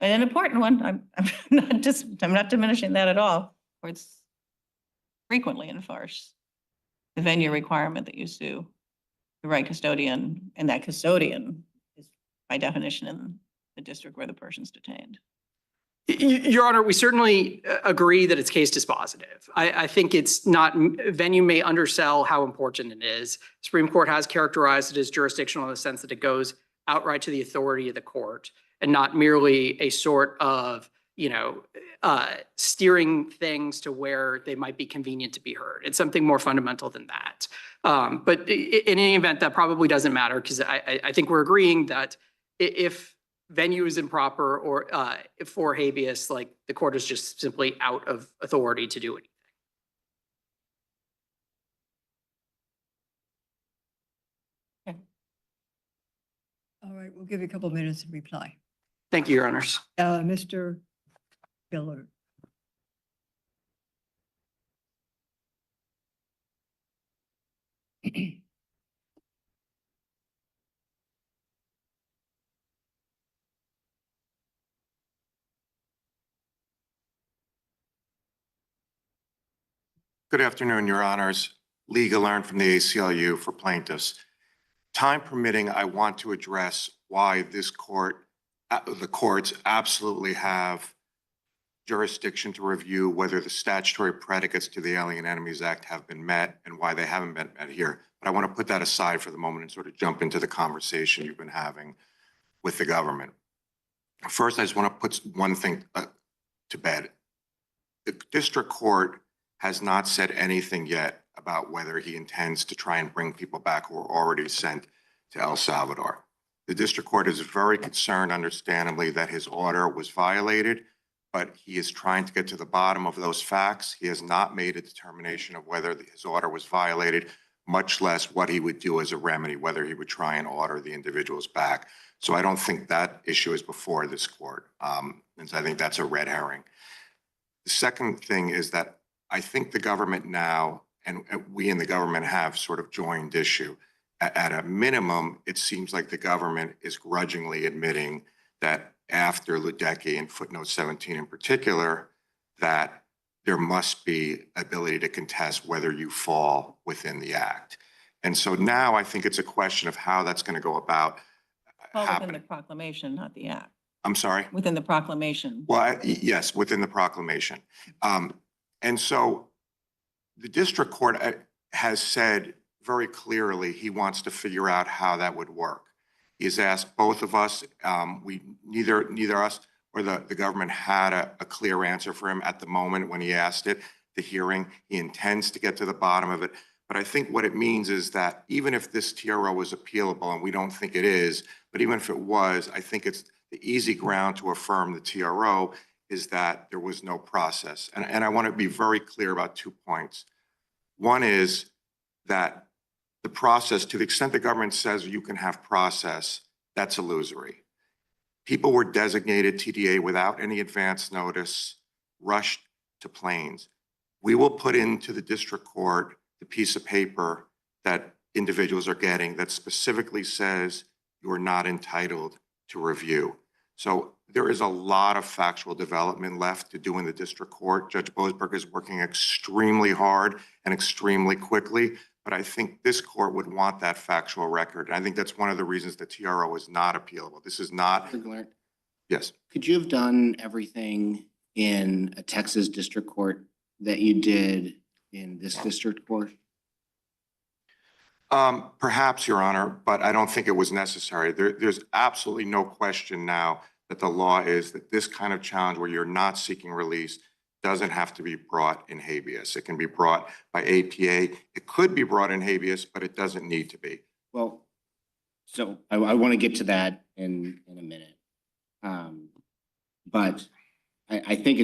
And an important one, I'm not diminishing that at all. Courts frequently enforce the venue requirement that you sue the right custodian, and that custodian is by definition in the district where the person's detained. Your Honor, we certainly agree that it's case dispositive. I think it's not, venue may undersell how important it is. Supreme Court has characterized it as jurisdictional in the sense that it goes outright to the authority of the court and not merely a sort of, steering things to where they might be convenient to be heard. It's something more fundamental than that. But in any event, that probably doesn't matter because I think we're agreeing that if venue is improper or for habeas, like the court is just simply out of authority to do anything. Okay. All right, we'll give you a couple of minutes to reply. Thank you, Your Honors. Mr. Biller. Good afternoon, Your Honors. Lee Galern from the ACLU for plaintiffs. Time permitting, I want to address why this court, the courts absolutely have jurisdiction to review whether the statutory predicates to the Alien Enemies Act have been met and why they haven't been met here. But I want to put that aside for the moment and sort of jump into the conversation you've been having with the government. First, I just want to put one thing to bed. The district court has not said anything yet about whether he intends to try and bring people back who are already sent to El Salvador. The district court is very concerned, understandably, that his order was violated, but he is trying to get to the bottom of those facts. He has not made a determination of whether his order was violated, much less what he would do as a remedy, whether he would try and order the individuals back. So I don't think that issue is before this court. And so I think that's a red herring. The second thing is that I think the government now, and we in the government have sort of joined issue. At a minimum, it seems like the government is grudgingly admitting that after Ludecky and footnote 17 in particular, that there must be ability to contest whether you fall within the act. And so now I think it's a question of how that's going to go about Within the proclamation, not the act. I'm sorry? Within the proclamation. Well, yes, within the proclamation. And so the district court has said very clearly he wants to figure out how that would work. He has asked both of us. Neither us or the government had a clear answer for him at the moment when he asked it, the hearing. He intends to get to the bottom of it. But I think what it means is that even if this TRO is appealable, and we don't think it is, but even if it was, I think it's the easy ground to affirm the TRO is that there was no process. And I want to be very clear about 2 points. One is that the process, to the extent the government says you can have process, that's illusory. People were designated TDA without any advance notice, rushed to planes. We will put into the district court the piece of paper that individuals are getting that specifically says you are not entitled to review. So there is a lot of factual development left to do in the district court. Judge Boasberg is working extremely hard and extremely quickly, but I think this court would want that factual record. And I think that's one of the reasons the TRO is not appealable. This is not. Yes. Could you have done everything in a Texas district court that you did in this district court? Perhaps, Your Honor, but I don't think it was necessary. There's absolutely no question now that the law is that this kind of challenge where you're not seeking release doesn't have to be brought in habeas. It can be brought by APA. It could be brought in habeas, but it doesn't need to be. Well, so I want to get to that in a minute. But I think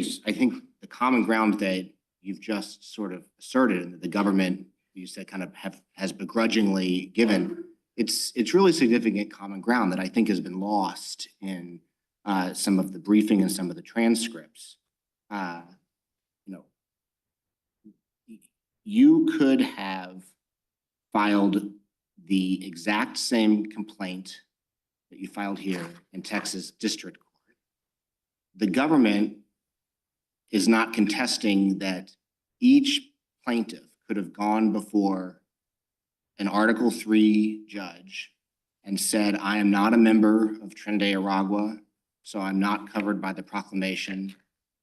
the common ground that you've just sort of asserted and that the government, you said, kind of has begrudgingly given, it's really significant common ground that I think has been lost in some of the briefing and some of the transcripts. You could have filed the exact same complaint that you filed here in Texas District Court. The government is not contesting that each plaintiff could have gone before an Article 3 judge and said, I am not a member of Trinidad Aragua, so I'm not covered by the proclamation,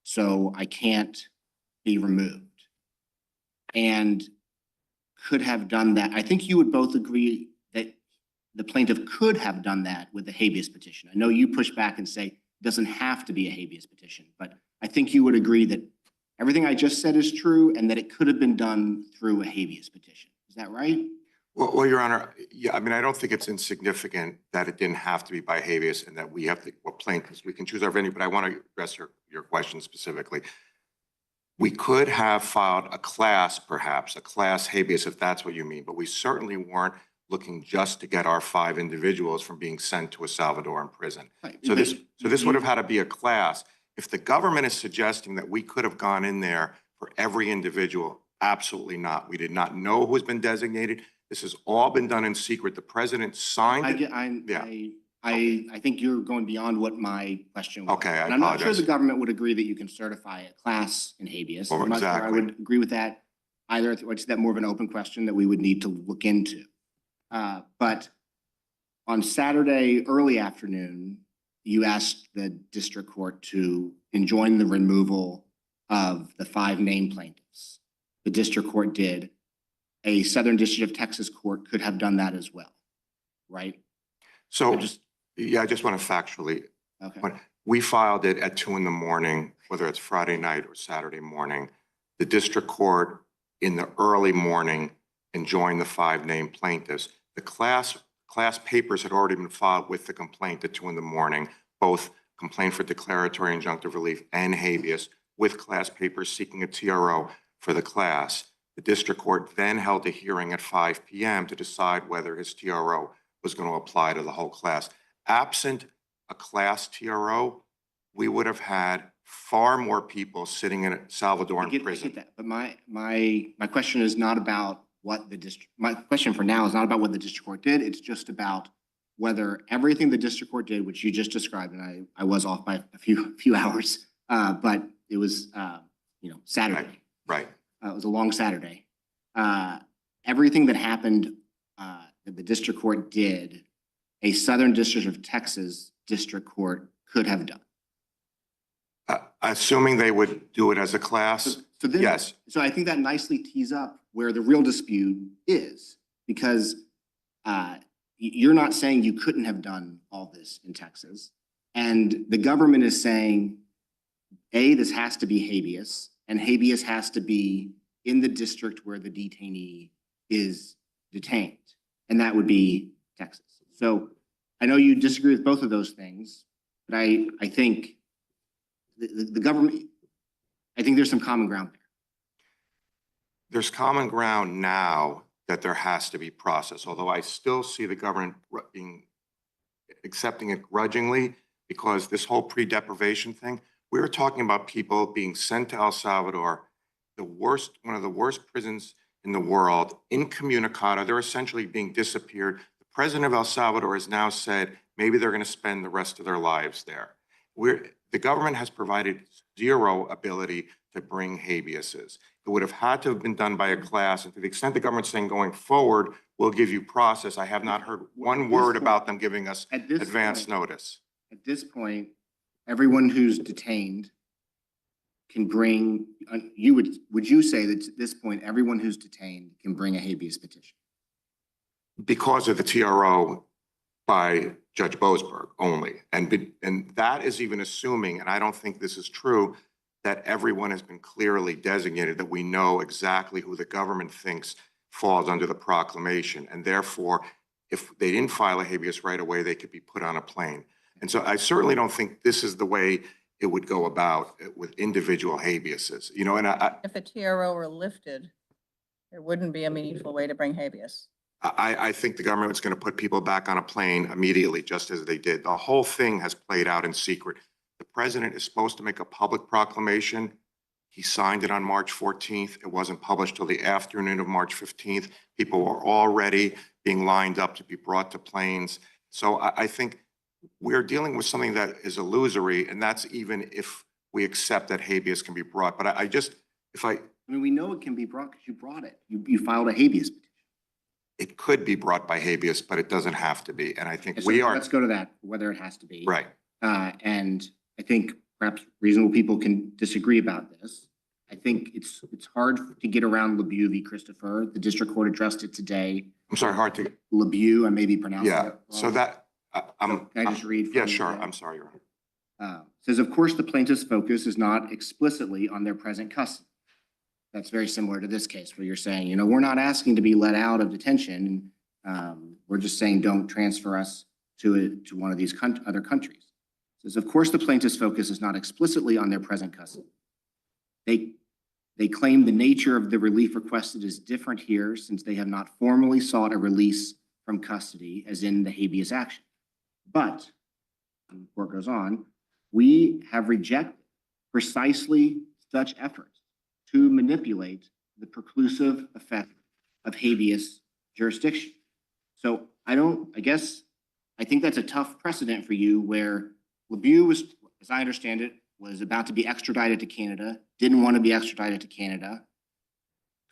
so I can't be removed. And could have done that. I think you would both agree that the plaintiff could have done that with the habeas petition. I know you push back and say it doesn't have to be a habeas petition, but I think you would agree that everything I just said is true and that it could have been done through a habeas petition. Is that right? Well, Your Honor, yeah, I mean, I don't think it's insignificant that it didn't have to be by habeas and that we have to, well, plaintiffs, we can choose our venue, but I want to address your question specifically. We could have filed a class, perhaps, a class habeas, if that's what you mean, but we certainly weren't looking just to get our 5 individuals from being sent to a Salvadoran prison. Right. So this would have had to be a class. If the government is suggesting that we could have gone in there for every individual, absolutely not. We did not know who's been designated. This has all been done in secret. The president signed it. I think you're going beyond what my question was. Okay, I and I'm not sure apologize. the government would agree that you can certify a class in habeas. Well, I'm not sure I exactly. would agree with that either. It's that more of an open question that we would need to look into. But on Saturday, early afternoon, you asked the district court to enjoin the removal of the 5 named plaintiffs. The district court did. A Southern District of Texas court could have done that as well, right? So, I just want to factually, Okay. when we filed it at 2 in.the morning, whether it's Friday night or Saturday morning, the district court in the early morning enjoined the 5 named plaintiffs. The class papers had already been filed with the complaint at 2 in.the morning, both complaint for declaratory injunctive relief and habeas, with class papers seeking a TRO for the class. The district court then held a hearing at 5 p.m. to decide whether his TRO was going to apply to the whole class. Absent a class TRO, we would have had far more people sitting in a Salvadoran prison. I get that, but my question is not about what the district. My question for now is not about what the district court did. It's just about whether everything the district court did, which you just described, and I was off by a few hours, but it was Saturday. Right. It was a long Saturday. Everything that happened that the district court did, a Southern District of Texas district court could have done. Assuming they would do it as a class, yes. So I think that nicely tees up where the real dispute is, because you're not saying you couldn't have done all this in Texas. And the government is saying, A, this has to be habeas, and habeas has to be in the district where the detainee is detained. And that would be Texas. So I know you disagree with both of those things, but I think the government, I think there's some common ground there. There's common ground now that there has to be process, although I still see the government accepting it grudgingly, because this whole pre-deprivation thing, we were talking about people being sent to El Salvador, one of the worst prisons in the world, incommunicado. They're essentially being disappeared. The president of El Salvador has now said maybe they're going to spend the rest of their lives there. The government has provided zero ability to bring habeases. It would have had to have been done by a class, and to the extent the government's saying going forward, we'll give you process, I have not heard one word about them giving us advance notice. At this point, everyone who's detained can bring, would you say that at this point, everyone who's detained can bring a habeas petition? Because of the TRO by Judge Boasberg only. And that is even assuming, and I don't think this is true, that everyone has been clearly designated, that we know exactly who the government thinks falls under the proclamation. And therefore, if they didn't file a habeas right away, they could be put on a plane. And so I certainly don't think this is the way it would go about with individual habeases. You know, and If the TRO were lifted, there wouldn't be a meaningful way to bring habeas. I think the government is going to put people back on a plane immediately, just as they did. The whole thing has played out in secret. The president is supposed to make a public proclamation. He signed it on March 14th. It wasn't published till the afternoon of March 15th. People were already being lined up to be brought to planes. So I think we're dealing with something that is illusory, and that's even if we accept that habeas can be brought. But I mean, we know it can be brought because you brought it. You filed a habeas petition. It could be brought by habeas, but it doesn't have to be. And I think So let's go to that, whether it has to be. Right. And I think perhaps reasonable people can disagree about this. I think it's hard to get around LeBeau v. Christopher. The district court addressed it today. I'm sorry, hard to. LeBeau, I may be pronouncing it Yeah, wrong. so that, Can I just read? Yeah, sure. I'm sorry, Your Honor. Says, of course, the plaintiff's focus is not explicitly on their present custody. That's very similar to this case where you're saying, you know, we're not asking to be let out of detention. We're just saying don't transfer us to one of these other countries. Says, of course, the plaintiff's focus is not explicitly on their present custody. They claim the nature of the relief requested is different here since they have not formally sought a release from custody as in the habeas action. But, and the court goes on, we have rejected precisely such efforts to manipulate the preclusive effect of habeas jurisdiction. So I think that's a tough precedent for you where LeBeau was, as I understand it, was about to be extradited to Canada, didn't want to be extradited to Canada,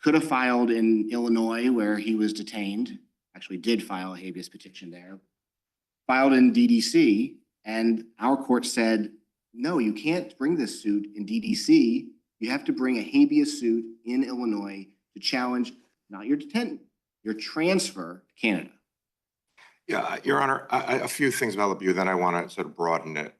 could have filed in Illinois where he was detained, actually did file a habeas petition there, filed in DDC, and our court said, no, you can't bring this suit in DDC. You have to bring a habeas suit in Illinois to challenge not your detention, your transfer to Canada. Yeah, Your Honor, a few things about LeBeau, then I want to sort of broaden it.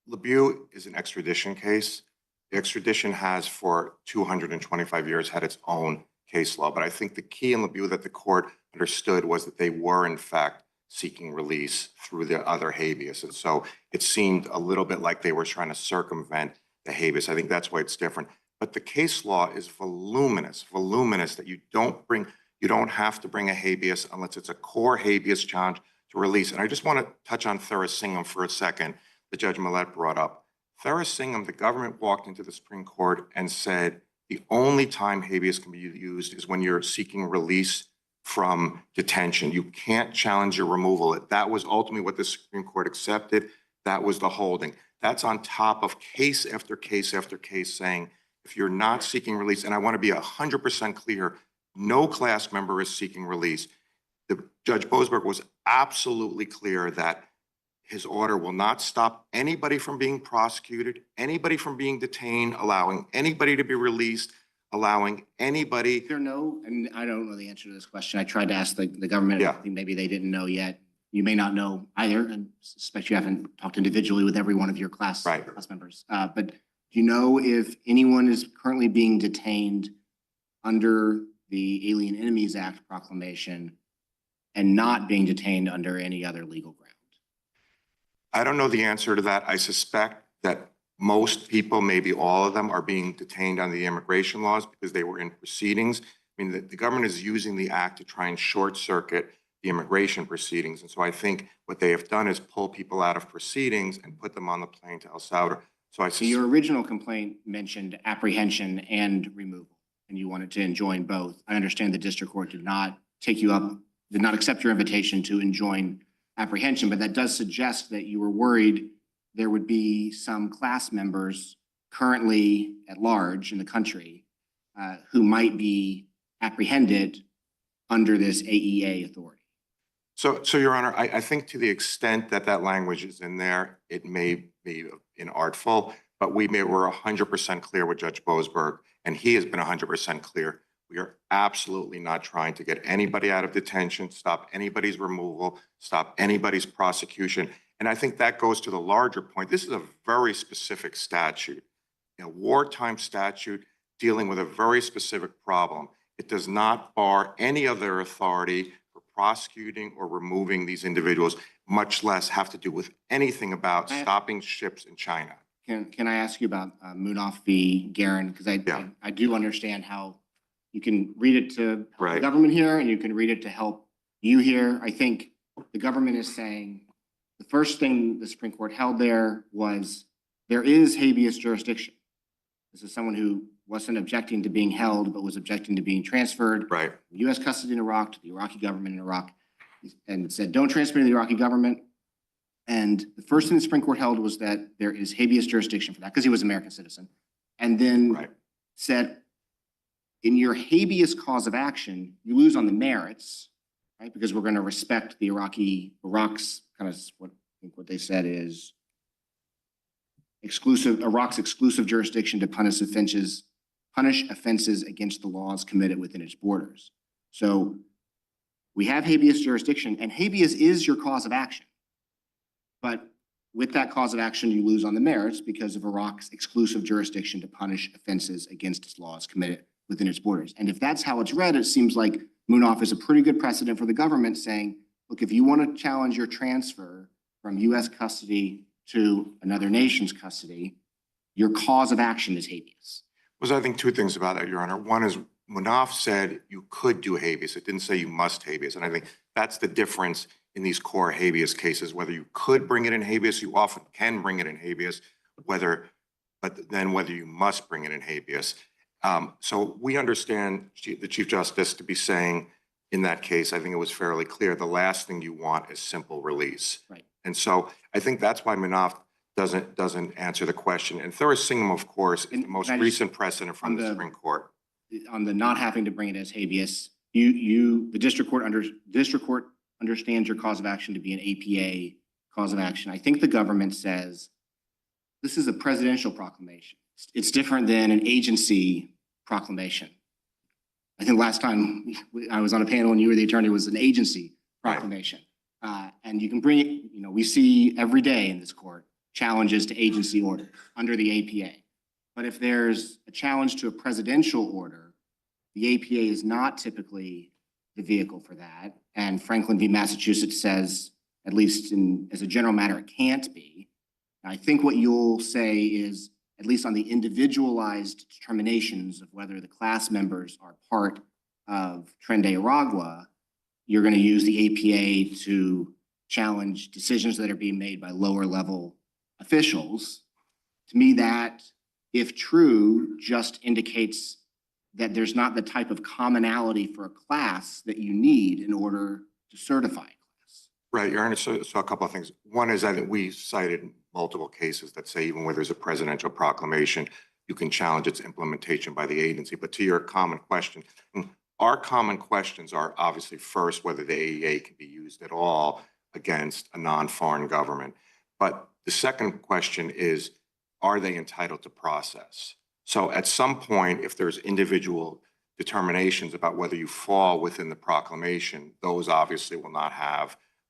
LeBeau is an extradition case. The extradition has for 225 years had its own case law, but I think the key in LeBeau that the court understood was that they were in fact seeking release through the other habeas. And so it seemed a little bit like they were trying to circumvent the habeas. I think that's why it's different. But the case law is voluminous that you don't have to bring a habeas unless it's a core habeas challenge to release. And I just want to touch on Thurassingham for a second, that Judge Millett brought up. Thurassingham, the government walked into the Supreme Court and said, the only time habeas can be used is when you're seeking release from detention. You can't challenge your removal. That was ultimately what the Supreme Court accepted. That was the holding. That's on top of case after case after case saying, if you're not seeking release, and I want to be 100% clear, no class member is seeking release. Judge Boasberg was absolutely clear that his order will not stop anybody from being prosecuted, anybody from being detained, allowing anybody to be released allowing anybody. There no, and I don't know the answer to this question. I tried to ask the government. Yeah. I think maybe they didn't know yet. You may not know either, and suspect you haven't talked individually with every one of your class members. But do you know if anyone is currently being detained under the Alien Enemies Act proclamation and not being detained under any other legal ground? I don't know the answer to that. I suspect that most people, maybe all of them, are being detained on the immigration laws because they were in proceedings. I mean, the government is using the act to try and short circuit the immigration proceedings. And so I think what they have done is pull people out of proceedings and put them on the plane to El Salvador. So your original complaint mentioned apprehension and removal, and you wanted to enjoin both. I understand the district court did not accept your invitation to enjoin apprehension, but that does suggest that you were worried there would be some class members currently at large in the country who might be apprehended under this AEA authority. So Your Honor, I think to the extent that that language is in there, it may be inartful, but we're 100% clear with Judge Boasberg, and he has been 100% clear. We are absolutely not trying to get anybody out of detention, stop anybody's removal, stop anybody's prosecution. And I think that goes to the larger point. This is a very specific statute, a wartime statute dealing with a very specific problem. It does not bar any other authority for prosecuting or removing these individuals, much less have to do with anything about stopping ships in China. Can I ask you about Munaf v. Guerin? Because I do understand how you can read it to help the government here, and you can read it to help you here. I think the government is saying the first thing the Supreme Court held there was there is habeas jurisdiction. This is someone who wasn't objecting to being held, but was objecting to being transferred from U.S. custody in Iraq to the Iraqi government in Iraq, and said, don't transfer to the Iraqi government. And the first thing the Supreme Court held was that there is habeas jurisdiction for that because he was an American citizen. And then said, in your habeas cause of action, you lose on the merits, right? Because we're going to respect the Iraq's kind of what they said is Iraq's exclusive jurisdiction to punish offenses against the laws committed within its borders. So we have habeas jurisdiction, and habeas is your cause of action. But with that cause of action, you lose on the merits because of Iraq's exclusive jurisdiction to punish offenses against its laws committed within its borders. And if that's how it's read, it seems like Munaf is a pretty good precedent for the government saying, look, if you want to challenge your transfer from U.S. custody to another nation's custody, your cause of action is habeas. I think two things about that, Your Honor. One is Munaf said you could do habeas. It didn't say you must habeas. And I think that's the difference in these core habeas cases. Whether you could bring it in habeas, you often can bring it in habeas, but then whether you must bring it in habeas. So we understand the Chief Justice to be saying in that case, I think it was fairly clear, the last thing you want is simple release. Right. And so I think that's why Munaf doesn't answer the question. And Thursingham, of course, is the most recent precedent from the Supreme Court. On the not having to bring it as habeas, the district court understands your cause of action to be an APA cause of action. I think the government says this is a presidential proclamation. It's different than an agency proclamation. I think last time I was on a panel and you were the attorney, it was an agency proclamation. And you can bring it, we see every day in this court challenges to agency order under the APA. But if there's a challenge to a presidential order, the APA is not typically the vehicle for that. And Franklin v. Massachusetts says, at least as a general matter, it can't be. I think what you'll say is, at least on the individualized determinations of whether the class members are part of Tren de Aragua, you're going to use the APA to challenge decisions that are being made by lower level officials. To me, that, if true, just indicates that there's not the type of commonality for a class that you need in order to certify a class. Right, Your Honor, so a couple of things. One is I think we cited multiple cases that say even where there's a presidential proclamation, you can challenge its implementation by the agency. But to your common question, our common questions are obviously first, whether the AEA can be used at all against a non-foreign government. But the second question is, are they entitled to process? So at some point, if there's individual determinations about whether you fall within the proclamation, those obviously will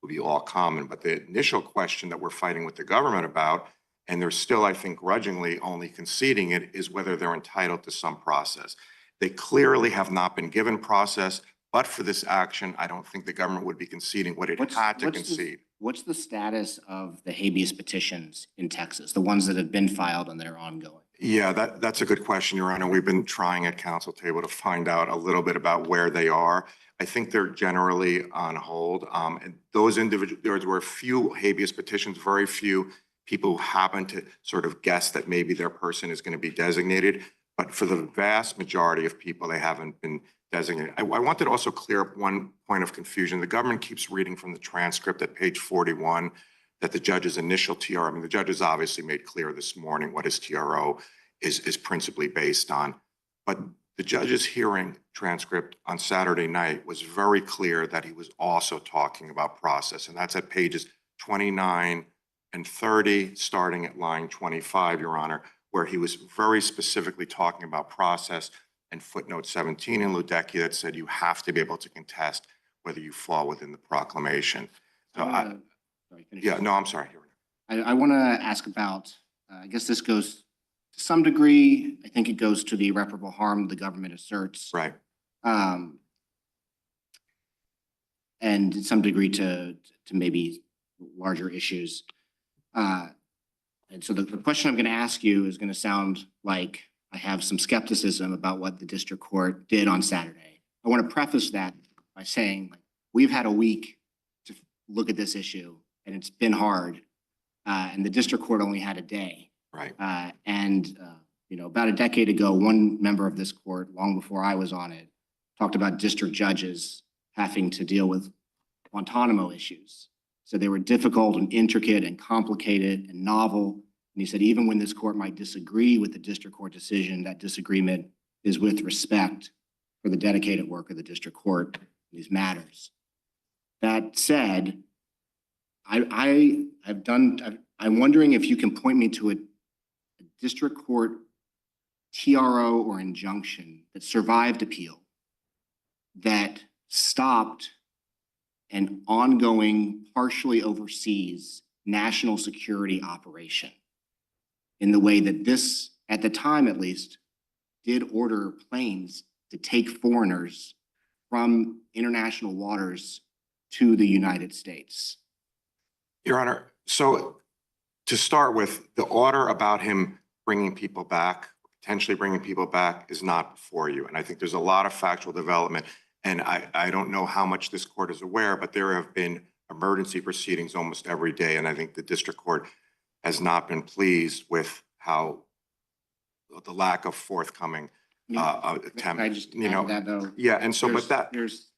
be all common. But the initial question that we're fighting with the government about, and they're still, I think, grudgingly only conceding it, is whether they're entitled to some process. They clearly have not been given process, but for this action, I don't think the government would be conceding what it had to concede. What's the status of the habeas petitions in Texas, the ones that have been filed and that are ongoing? Yeah, that's a good question, Your Honor. We've been trying at council table to find out a little bit about where they are. I think they're generally on hold. And those individuals, there were a few habeas petitions, very few people who happen to sort of guess that maybe their person is going to be designated. But for the vast majority of people, they haven't been designated. I wanted to also clear up one point of confusion. The government keeps reading from the transcript at page 41 that the judge's initial TRO, I mean, the judge has obviously made clear this morning what his TRO is principally based on. But the judge's hearing transcript on Saturday night was very clear that he was also talking about process. And that's at pages 29 and 30, starting at line 25, Your Honor, where he was very specifically talking about process, and footnote 17 in Ludecky that said you have to be able to contest whether you fall within the proclamation. So I'm sorry. I want to ask about, I guess this goes to some degree, I think it goes to the irreparable harm the government asserts. Right. And to some degree to maybe larger issues. And so the question I'm going to ask you is going to sound like I have some skepticism about what the district court did on Saturday. I want to preface that by saying we've had a week to look at this issue and it's been hard. And the district court only had a day. Right. You know, about a decade ago, one member of this court, long before I was on it, talked about district judges having to deal with Guantanamo issues. So they were difficult and intricate and complicated and novel. And he said, even when this court might disagree with the district court decision, that disagreement is with respect for the dedicated work of the district court in these matters. That said, I'm wondering if you can point me to a district court TRO or injunction that survived appeal, that stopped an ongoing, partially overseas national security operation in the way that this, at the time at least, did order planes to take foreigners from international waters to the United States. Your Honor, so to start with, the order about him bringing people back, potentially bringing people back, is not before you. And I think there's a lot of factual development. And I don't know how much this court is aware, but there have been emergency proceedings almost every day. And I think the district court has not been pleased with how the lack of forthcoming attempt. I just add that though. Yeah, and so, but that, there's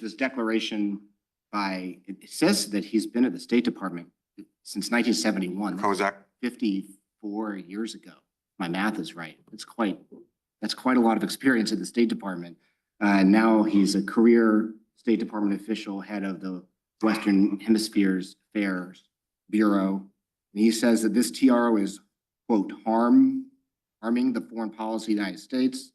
this declaration by, it says that he's been at the State Department since 1971. Kozak. 54 years ago. My math is right. That's quite a lot of experience at the State Department. Now he's a career State Department official, head of the Western Hemisphere's Affairs Bureau. And he says that this TRO is, quote, harming the foreign policy of the United States.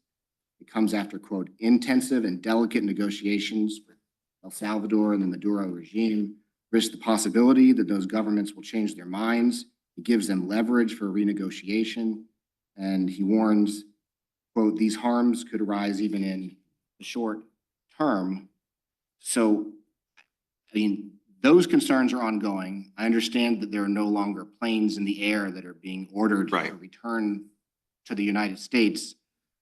It comes after, quote, intensive and delicate negotiations with El Salvador and the Maduro regime, risk the possibility that those governments will change their minds. It gives them leverage for renegotiation. And he warns, quote, these harms could arise even in the short term. So, I mean, those concerns are ongoing. I understand that there are no longer planes in the air that are being ordered to return to the United States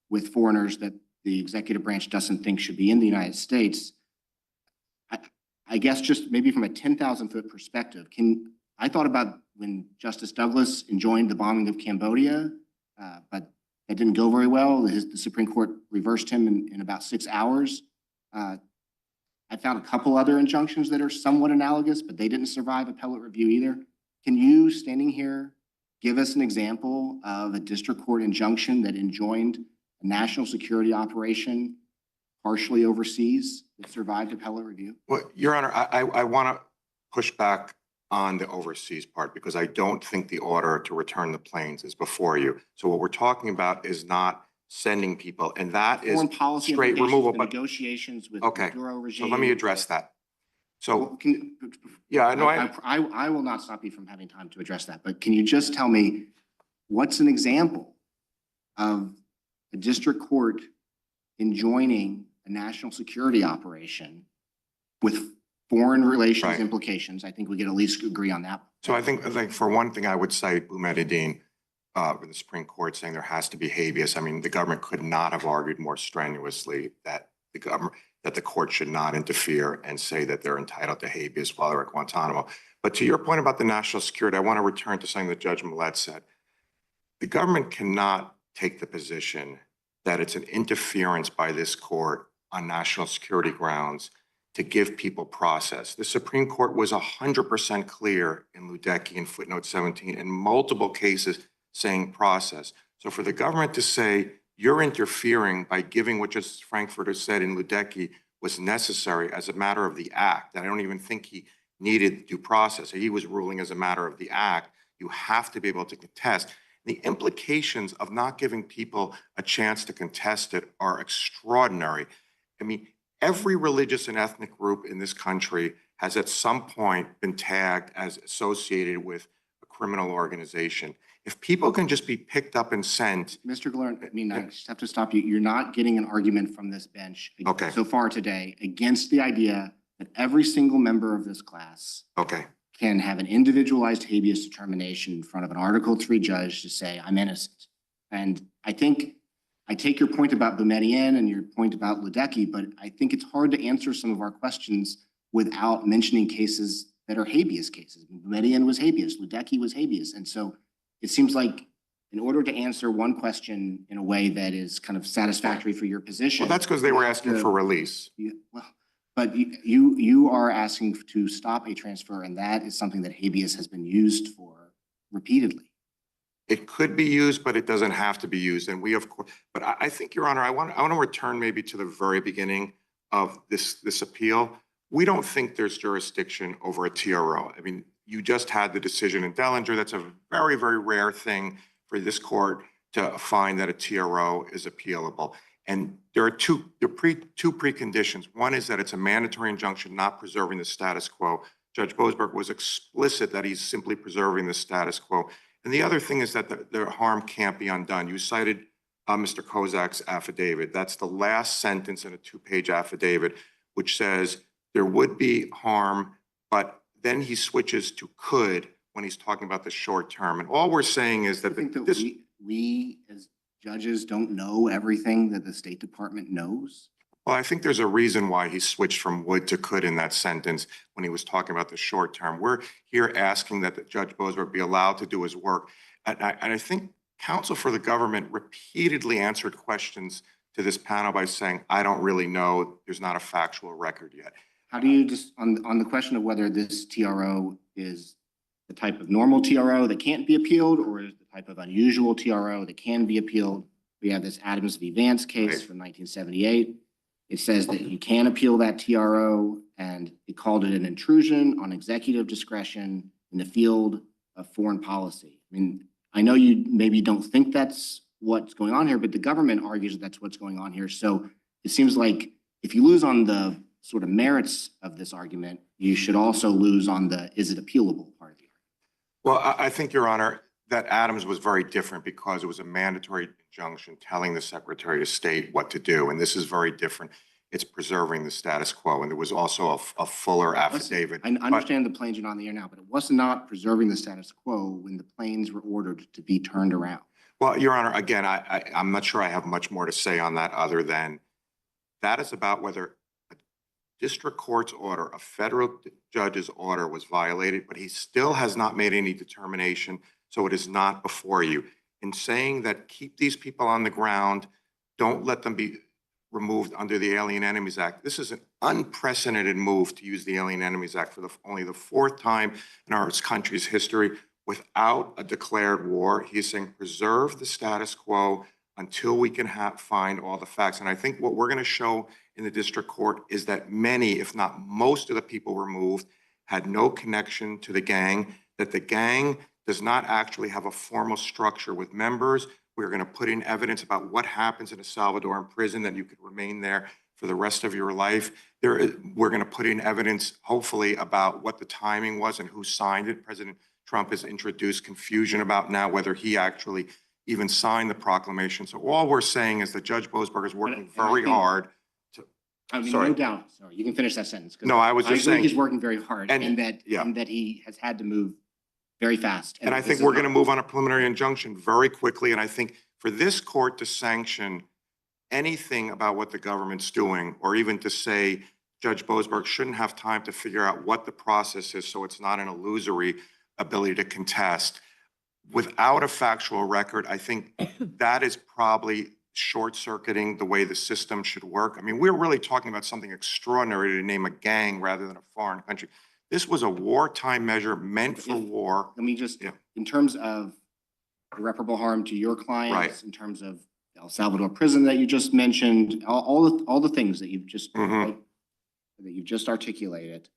with foreigners that the executive branch doesn't think should be in the United States. I guess just maybe from a 10,000-foot perspective, I thought about when Justice Douglas enjoined the bombing of Cambodia, but that didn't go very well. The Supreme Court reversed him in about 6 hours. I found a couple other injunctions that are somewhat analogous, but they didn't survive appellate review either. Can you, standing here, give us an example of a district court injunction that enjoined a national security operation partially overseas that survived appellate review? Well, Your Honor, I want to push back on the overseas part because I don't think the order to return the planes is before you. So what we're talking about is not sending people, and that is Foreign policy straight implications, removal. the But negotiations with okay, Maduro so regime. let me address that. So Well, yeah, no, I will not stop you from having time to address that, but can you just tell me what's an example of a district court enjoining a national security operation with foreign relations Right. implications? I think we can at least agree on that. So I think for one thing, I would cite Boumediene with the Supreme Court saying there has to be habeas. I mean, the government could not have argued more strenuously that the court should not interfere and say that they're entitled to habeas while they're at Guantanamo. But to your point about the national security, I want to return to something that Judge Millett said. The government cannot take the position that it's an interference by this court on national security grounds to give people process. The Supreme Court was 100% clear in Ludecky in footnote 17 in multiple cases saying process. So for the government to say you're interfering by giving what Justice Frankfurter said in Ludecky was necessary as a matter of the act, and I don't even think he needed due process. He was ruling as a matter of the act. You have to be able to contest. The implications of not giving people a chance to contest it are extraordinary. I mean, every religious and ethnic group in this country has at some point been tagged as associated with a criminal organization. If people can just be picked up and sent. Mr. Galern, I mean, I just have to stop you. You're not getting an argument from this bench so far today against the idea that every single member of this class can have an individualized habeas determination in front of an Article III judge to say, I'm innocent. And I think I take your point about Boumediene and your point about Ludecky, but I think it's hard to answer some of our questions without mentioning cases that are habeas cases. Boumediene was habeas, Ludecky was habeas. And so it seems like in order to answer one question in a way that is kind of satisfactory for your position. Well, that's because they were asking for release. But you are asking to stop a transfer, and that is something that habeas has been used for repeatedly. It could be used, but it doesn't have to be used. And we, of course, but I think, Your Honor, I want to return maybe to the very beginning of this appeal. We don't think there's jurisdiction over a TRO. I mean, you just had the decision in Dellinger. That's a very, very rare thing for this court to find that a TRO is appealable. And there are two preconditions. One is that it's a mandatory injunction not preserving the status quo. Judge Boasberg was explicit that he's simply preserving the status quo. And the other thing is that the harm can't be undone. You cited Mr. Kozak's affidavit. That's the last sentence in a 2-page affidavit, which says there would be harm, but then he switches to could when he's talking about the short term. And all we're saying is that, we as judges don't know everything that the State Department knows. Well, I think there's a reason why he switched from would to could in that sentence when he was talking about the short term. We're here asking that Judge Boasberg be allowed to do his work. And I think counsel for the government repeatedly answered questions to this panel by saying, I don't really know, there's not a factual record yet. How do you just, on the question of whether this TRO is the type of normal TRO that can't be appealed or is the type of unusual TRO that can be appealed? We have this Adams v. Vance case from 1978. It says that you can appeal that TRO, and it called it an intrusion on executive discretion in the field of foreign policy. I mean, I know you maybe don't think that's what's going on here, but the government argues that that's what's going on here. So it seems like if you lose on the sort of merits of this argument, you should also lose on the is it appealable part of the argument. Well, I think, Your Honor, that Adams was very different because it was a mandatory injunction telling the Secretary of State what to do. And this is very different. It's preserving the status quo. And there was also a fuller affidavit. I understand the planes are not on the air now, but it was not preserving the status quo when the planes were ordered to be turned around. Well, Your Honor, again, I'm not sure I have much more to say on that other than that is about whether a district court's order, a federal judge's order was violated, but he still has not made any determination. So it is not before you. In saying that keep these people on the ground, don't let them be removed under the Alien Enemies Act. This is an unprecedented move to use the Alien Enemies Act for only the 4th time in our country's history without a declared war. He's saying preserve the status quo until we can find all the facts. And I think what we're going to show in the district court is that many, if not most of the people removed had no connection to the gang, that the gang does not actually have a formal structure with members. We're going to put in evidence about what happens in a Salvadoran prison, that you could remain there for the rest of your life. We're going to put in evidence, hopefully, about what the timing was and who signed it. President Trump has introduced confusion about now whether he actually even signed the proclamation. So all we're saying is that Judge Boasberg is working very hard. I mean, Sorry. no doubt. Sorry, you can finish that sentence. 'Cause No, I was just agree saying. he's working very hard And and that he has had to move very fast. And I think we're going to move on a preliminary injunction very quickly. And I think for this court to sanction anything about what the government's doing, or even to say Judge Boasberg shouldn't have time to figure out what the process is so it's not an illusory ability to contest, without a factual record, I think that is probably short-circuiting the way the system should work. I mean, we're really talking about something extraordinary to name a gang rather than a foreign country. This was a wartime measure meant for war. Let me just, Yeah. in terms of irreparable harm to your clients, Right. in terms of El Salvador prison that you just mentioned, all the things that you've just Mhm. that you've just articulated,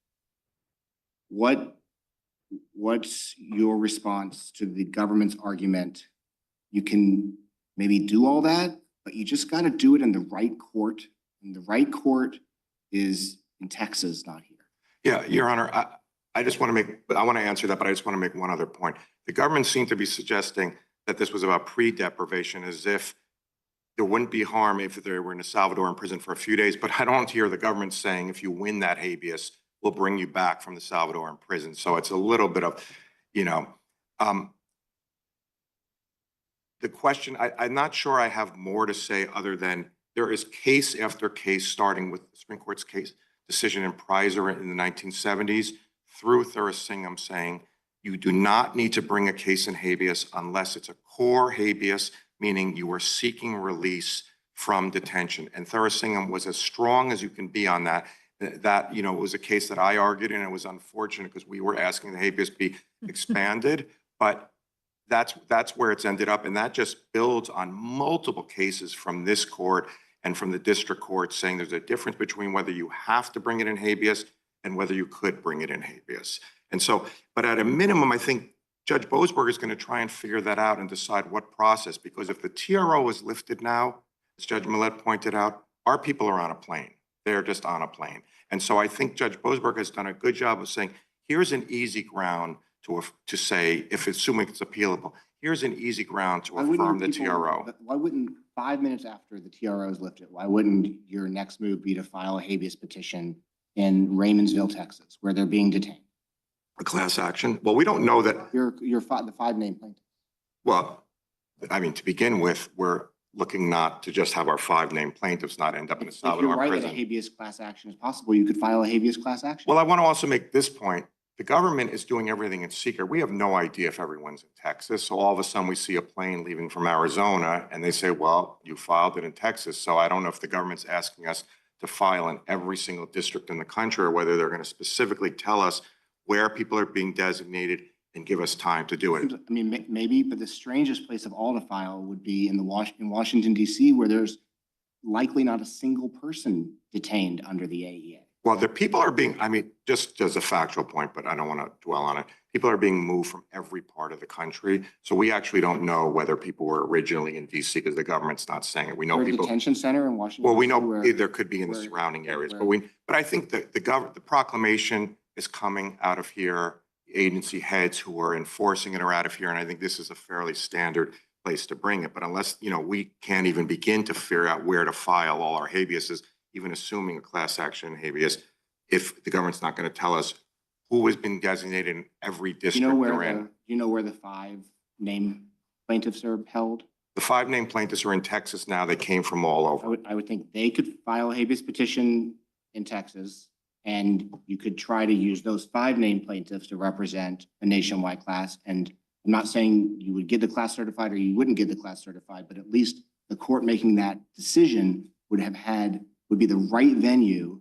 what's your response to the government's argument? You can maybe do all that, but you just got to do it in the right court, and the right court is in Texas, not here. Yeah, Your Honor, I just want to make, I want to answer that, but I just want to make one other point. The government seemed to be suggesting that this was about pre-deprivation, as if there wouldn't be harm if they were in a Salvadoran prison for a few days. But I don't hear the government saying, if you win that habeas, we'll bring you back from the Salvadoran prison. So it's a little bit of, the question, I'm not sure I have more to say other than there is case after case, starting with the Supreme Court's decision in Prizer in the 1970s, through Thurasingham, saying you do not need to bring a case in habeas unless it's a core habeas, meaning you are seeking release from detention. And Thurasingham was as strong as you can be on that. That, it was a case that I argued, and it was unfortunate because we were asking the habeas be expanded, but that's where it's ended up. And that just builds on multiple cases from this court and from the district court, saying there's a difference between whether you have to bring it in habeas and whether you could bring it in habeas. And so, but at a minimum, I think Judge Boasberg is going to try and figure that out and decide what process, because if the TRO is lifted now, as Judge Millett pointed out, our people are on a plane. They're just on a plane. And so I think Judge Boasberg has done a good job of saying, here's an easy ground to say, if assuming it's appealable, here's an easy ground to affirm the TRO. Why wouldn't 5 minutes after the TRO is lifted, why wouldn't your next move be to file a habeas petition in Raymondville, Texas, where they're being detained? A class action? Well, we don't know that. The 5 named plaintiffs. Well, I mean, to begin with, we're looking not to just have our 5 named plaintiffs not end up in a If you're Salvadoran right that prison. a habeas class action is possible, you could file a habeas class action. Well, I want to also make this point. The government is doing everything in secret. We have no idea if everyone's in Texas. So all of a sudden we see a plane leaving from Arizona and they say, well, you filed it in Texas. So I don't know if the government's asking us to file in every single district in the country, or whether they're going to specifically tell us where people are being designated and give us time to do it. I mean, maybe, but the strangest place of all to file would be in Washington, D.C., where there's likely not a single person detained under the AEA. Well, the people are being, I mean, just as a factual point, but I don't want to dwell on it. People are being moved from every part of the country. So we actually don't know whether people were originally in DC, because the government's not saying it. We know Or a people. detention center in Washington. Well, we know where- there could be in the where- surrounding areas, where- but I think that the proclamation is coming out of here. The agency heads who are enforcing it are out of here. And I think this is a fairly standard place to bring it. But unless, we can't even begin to figure out where to file all our habeases, even assuming a class action habeas, if the government's not going to tell us who has been designated in every district they're in. Do you know where the 5 named plaintiffs are held? The 5 named plaintiffs are in Texas now. They came from all over. I would think they could file a habeas petition in Texas, and you could try to use those 5 named plaintiffs to represent a nationwide class. And I'm not saying you would get the class certified or you wouldn't get the class certified, but at least the court making that decision would be the right venue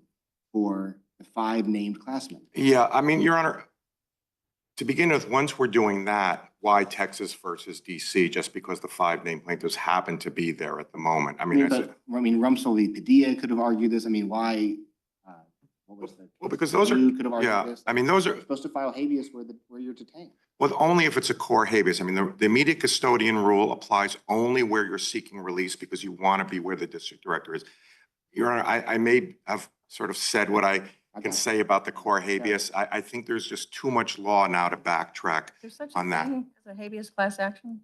for the 5 named class members. Yeah, I mean, Your Honor, to begin with, once we're doing that, why Texas versus DC? Just because the 5 named plaintiffs happen to be there at the moment. I mean, Rumsfeld v. Padilla could have argued this. I mean, why What was the? Well, because those are, You could have argued yeah, this. I mean, those You're are, supposed to file habeas where you're detained. well, only if it's a core habeas. I mean, the immediate custodian rule applies only where you're seeking release because you want to be where the district director is. Your Honor, I may have sort of said what I can say about the core habeas. I think there's just too much law now to backtrack There's such a on that. thing as a habeas class action?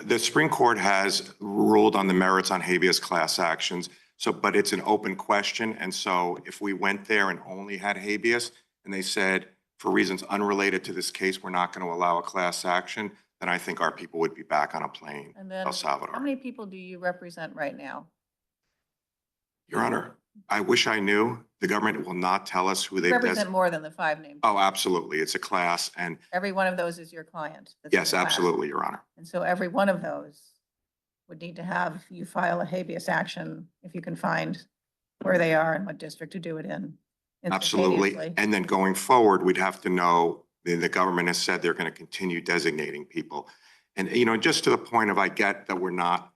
The Supreme Court has ruled on the merits on habeas class actions. So, but it's an open question. And so if we went there and only had habeas and they said, for reasons unrelated to this case, we're not going to allow a class action, then I think our people would be back on a plane And in then El Salvador. how many people do you represent right now? Your Honor, I wish I knew. The government will not tell us who You they've represent designated. more than the 5 named. Oh, absolutely. It's a class. And Every one of those is your client. that's in yes, the class. absolutely, Your Honor. And so every one of those would need to have you file a habeas action if you can find where they are and what district to do it in. Absolutely. instantaneously. And then going forward, we'd have to know, the government has said they're going to continue designating people. And, just to the point of, I get that we're now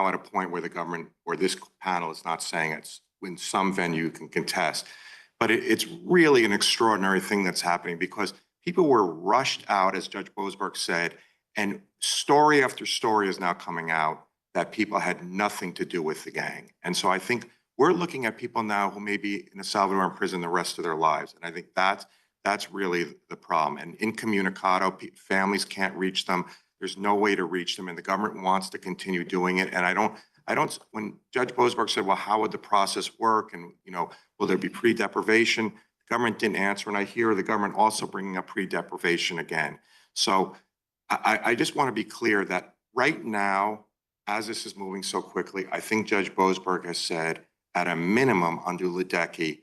at a point where the government or this panel is not saying it's in some venue you can contest. But it's really an extraordinary thing that's happening because people were rushed out, as Judge Boasberg said, and story after story is now coming out that people had nothing to do with the gang. And so I think we're looking at people now who may be in a Salvadoran prison the rest of their lives. And I think that's really the problem. And incommunicado, families can't reach them. There's no way to reach them. And the government wants to continue doing it. And I don't, when Judge Boasberg said, well, how would the process work? And, will there be pre-deprivation? The government didn't answer. And I hear the government also bringing up pre-deprivation again. So I just want to be clear that right now, as this is moving so quickly, I think Judge Boasberg has said, at a minimum under Ludecky,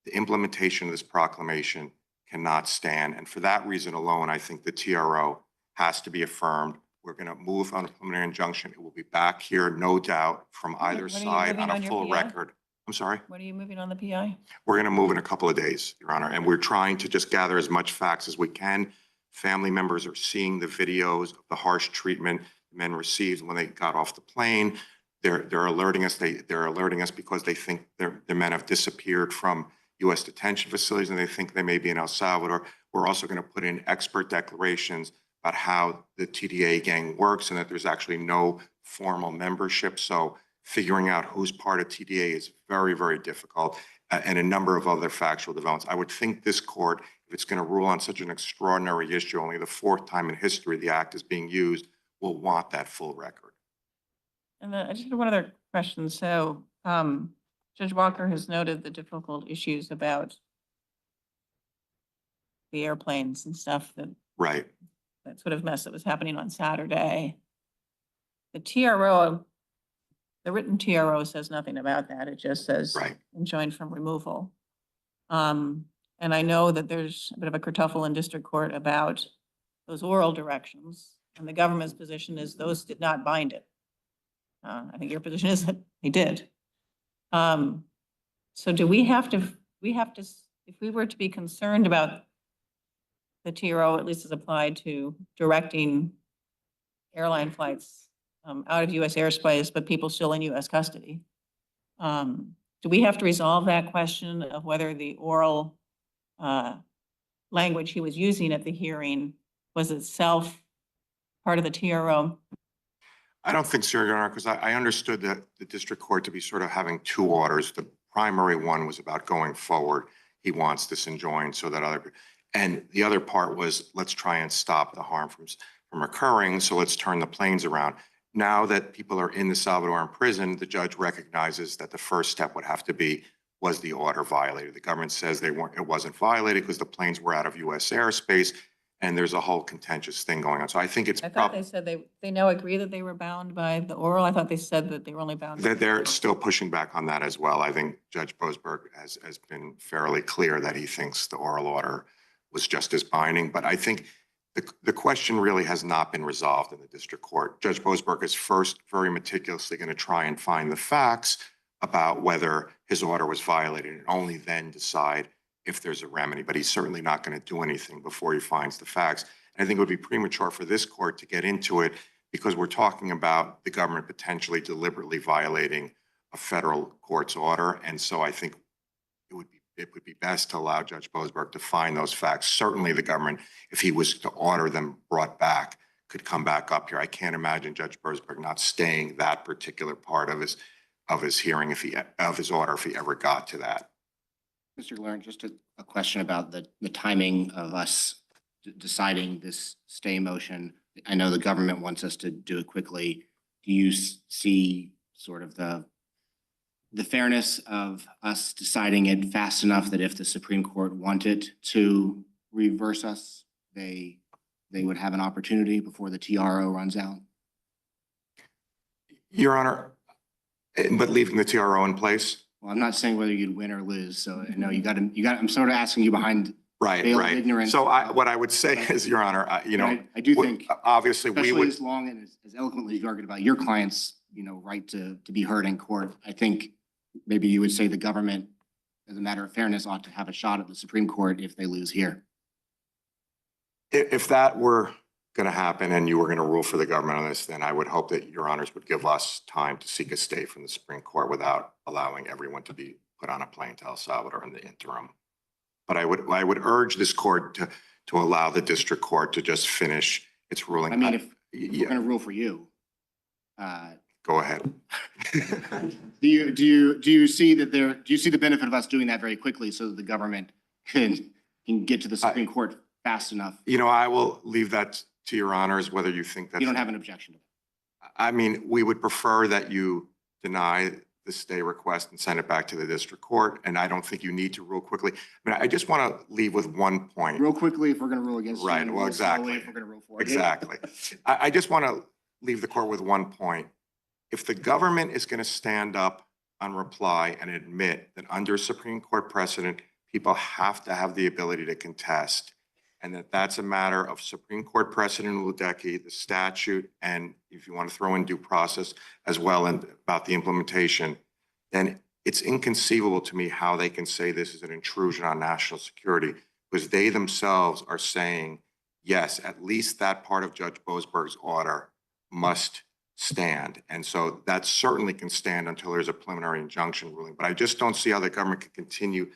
the implementation of this proclamation cannot stand. And for that reason alone, I think the TRO has to be affirmed. We're going to move on a preliminary injunction. It will be back here, no doubt, from either What are you side moving on a on your full PI? record. I'm sorry? What are you moving on the PI? We're going to move in a couple of days, Your Honor, and we're trying to just gather as much facts as we can. Family members are seeing the videos of the harsh treatment men received when they got off the plane. They're alerting us. They're alerting us because they think the men have disappeared from U.S. detention facilities and they think they may be in El Salvador. We're also going to put in expert declarations about how the TDA gang works and that there's actually no formal membership. So figuring out who's part of TDA is very, very difficult, and a number of other factual developments. I would think this court, if it's going to rule on such an extraordinary issue, only the 4th time in history the act is being used, will want that full record. And then I just had one other question. So Judge Walker has noted the difficult issues about the airplanes and stuff Right. that sort of mess that was happening on Saturday. The TRO, the written TRO says nothing about that. It just says Right. enjoined from removal. And I know that there's a bit of a kerfuffle in district court about those oral directions, and the government's position is those did not bind it. I think your position is that they did. So do we have to, if we were to be concerned about the TRO, at least as applied to directing airline flights out of U.S. airspace, but people still in U.S. custody, do we have to resolve that question of whether the oral language he was using at the hearing was itself part of the TRO? I don't think so, Your Honor, because I understood that the district court to be sort of having 2 orders. The primary one was about going forward. He wants this enjoined so that other, and the other part was, let's try and stop the harm from occurring. So let's turn the planes around. Now that people are in the Salvadoran prison, the judge recognizes that the first step would have to be, was the order violated? The government says it wasn't violated because the planes were out of U.S. airspace, and there's a whole contentious thing going on. So I think it's. I thought they said they now agree that they were bound by the oral. I thought they said that they were only bound. They're still pushing back on that as well. I think Judge Boasberg has been fairly clear that he thinks the oral order was just as binding. But I think the question really has not been resolved in the district court. Judge Boasberg is first very meticulously going to try and find the facts about whether his order was violated and only then decide if there's a remedy. But he's certainly not going to do anything before he finds the facts. And I think it would be premature for this court to get into it because we're talking about the government potentially deliberately violating a federal court's order. And so I think it would it would be best to allow Judge Boasberg to find those facts. Certainly the government, if he was to order them brought back, could come back up here. I can't imagine Judge Boasberg not staying that particular part of his hearing of his order if he ever got to that. Mr. Learn, just a question about the timing of us deciding this stay motion. I know the government wants us to do it quickly. Do you see sort of the fairness of us deciding it fast enough that if the Supreme Court wanted to reverse us, they would have an opportunity before the TRO runs out? Your Honor, but leaving the TRO in place? Well, I'm not saying whether you'd win or lose, so I know I'm sort of asking you behind veil of ignorance. So what I would say is, Your Honor, I do think, obviously we especially would. as long and as eloquently as you argued about your client's, right to be heard in court, I think maybe you would say the government, as a matter of fairness, ought to have a shot at the Supreme Court if they lose here. If that were going to happen and you were going to rule for the government on this, then I would hope that Your Honors would give us time to seek a stay from the Supreme Court without allowing everyone to be put on a plane to El Salvador in the interim. But I would urge this court to allow the district court to just finish its ruling. I mean, if we're going to rule for you, go ahead. do you see the benefit of us doing that very quickly so that the government can get to the Supreme Court fast enough? I will leave that to Your Honors, whether you think that. You don't have an objection to that? I mean, we would prefer that you deny the stay request and send it back to the district court. And I don't think you need to rule quickly. I mean, I just want to leave with one point. Real quickly if we're going to rule against you. Right. Well, exactly. If we're going to rule for it. Exactly. I just want to leave the court with one point. If the government is going to stand up on reply and admit that under Supreme Court precedent, people have to have the ability to contest, and that that's a matter of Supreme Court precedent, lunatic, the statute, and if you want to throw in due process as well and about the implementation, then it's inconceivable to me how they can say this is an intrusion on national security, because they themselves are saying, yes, at least that part of Judge Boasberg's order must stand. And so that certainly can stand until there's a preliminary injunction ruling. But I just don't see how the government can continue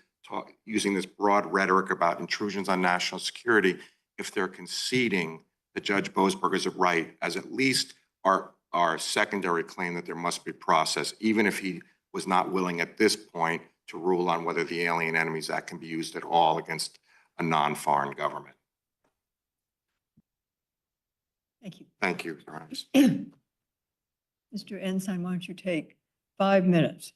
using this broad rhetoric about intrusions on national security if they're conceding that Judge Boasberg is right as at least our secondary claim that there must be process, even if he was not willing at this point to rule on whether the Alien Enemies Act can be used at all against a non-foreign government. Thank you. Thank you, Your Honor. Mr. Ensign, why don't you take 5 minutes?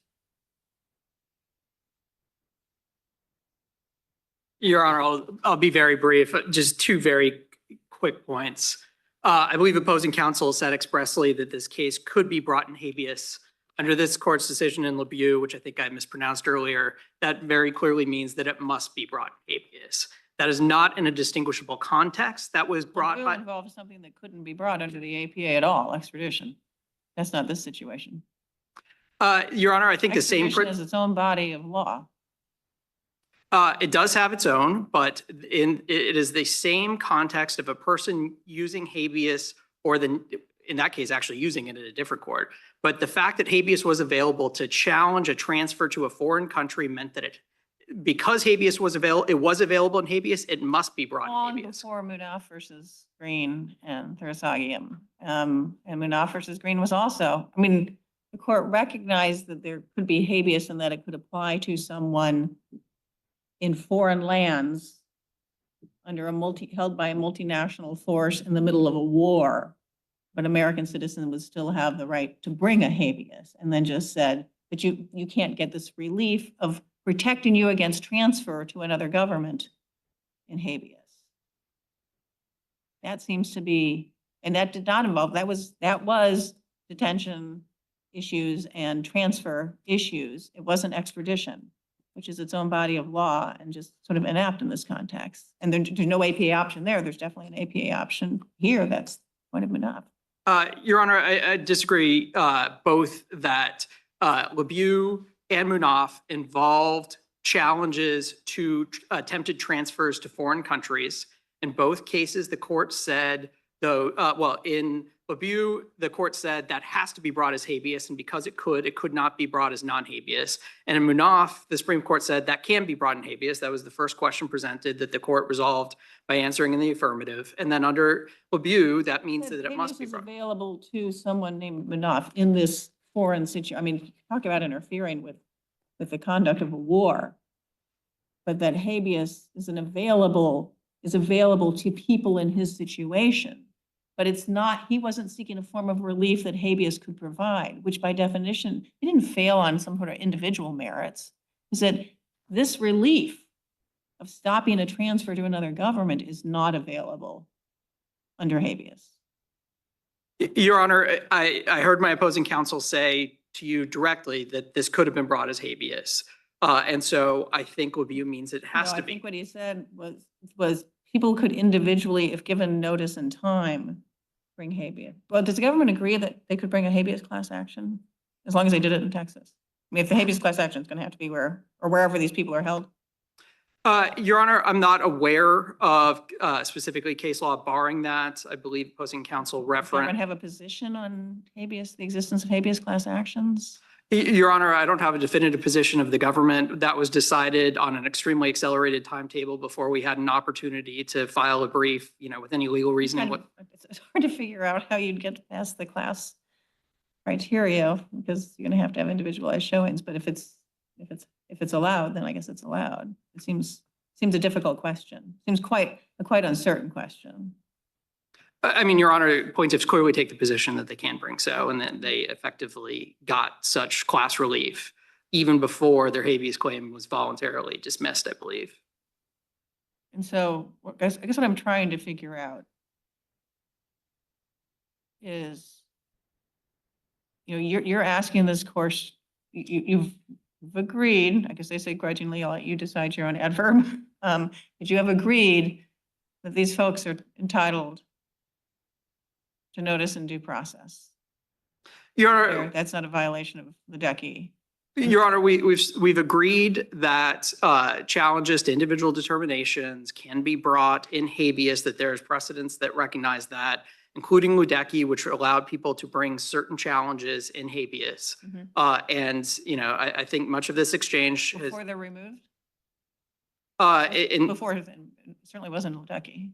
Your Honor, I'll be very brief. Just two very quick points. I believe opposing counsel said expressly that this case could be brought in habeas under this court's decision in LeBeau, which I think I mispronounced earlier. That very clearly means that it must be brought in habeas. That is not in a distinguishable context. That was brought by. It involves something that couldn't be brought under the APA at all, extradition. That's not this situation. Your Honor, I think the same. Extradition has its own body of law. It does have its own, but it is the same context of a person using habeas, or in that case, actually using it in a different court. But the fact that habeas was available to challenge a transfer to a foreign country meant that because habeas was available in habeas, it must be brought in habeas. Before Munaf versus Green and Thursagian. And Munaf versus Green was also, I mean, the court recognized that there could be habeas and that it could apply to someone in foreign lands under held by a multinational force in the middle of a war, but American citizens would still have the right to bring a habeas, and then just said that you can't get this relief of protecting you against transfer to another government in habeas. That seems to be, and that did not involve, that was detention issues and transfer issues. It wasn't extradition, which is its own body of law and just sort of inept in this context. And there's no APA option there. There's definitely an APA option here. That's the point of Munaf. Your Honor, I disagree both that LeBeau and Munaf involved challenges to attempted transfers to foreign countries. In both cases, the court said though, well, in Labue, the court said that has to be brought as habeas, and because it could not be brought as non-habeas. And in Munaf, the Supreme Court said that can be brought in habeas. That was the first question presented that the court resolved by answering in the affirmative. And then under Labue, that means that it must be Habeas is brought. available to someone named Munaf in this foreign situation. I mean, talk about interfering with the conduct of a war. But that habeas is available to people in his situation. But it's not, he wasn't seeking a form of relief that habeas could provide, which by definition, he didn't fail on some sort of individual merits. He said, this relief of stopping a transfer to another government is not available under habeas. Your Honor, I heard my opposing counsel say to you directly that this could have been brought as habeas. And so I think Labue means it has No, to I be. think what he said was people could individually, if given notice and time, bring habeas. Well, does the government agree that they could bring a habeas class action as long as they did it in Texas? I mean, if the habeas class action is going to have to be wherever these people are held. Your Honor, I'm not aware of specifically case law barring that. I believe opposing counsel Does the government referenced. have a position on habeas, the existence of habeas class actions? Your Honor, I don't have a definitive position of the government. That was decided on an extremely accelerated timetable before we had an opportunity to file a brief, with any legal reasoning. It's hard to figure out how you'd get past the class criteria because you're going to have individualized showings. But if it's allowed, then I guess it's allowed. It seems a difficult question. Seems quite uncertain question. I mean, Your Honor, plaintiffs clearly take the position that they can bring so, and then they effectively got such class relief even before their habeas claim was voluntarily dismissed, I believe. And so I guess what I'm trying to figure out is, you're asking this course, you've agreed, I guess they say grudgingly, I'll let you decide your own adverb, that you have agreed that these folks are entitled to notice and due process. Your Honor, That's not a violation of the DECI. Your Honor, we've agreed that challenges to individual determinations can be brought in habeas, that there's precedents that recognize that, including Ludecky, which allowed people to bring certain challenges in habeas. And, I think much of this exchange Before they're removed? in Before, it certainly wasn't Ludecky.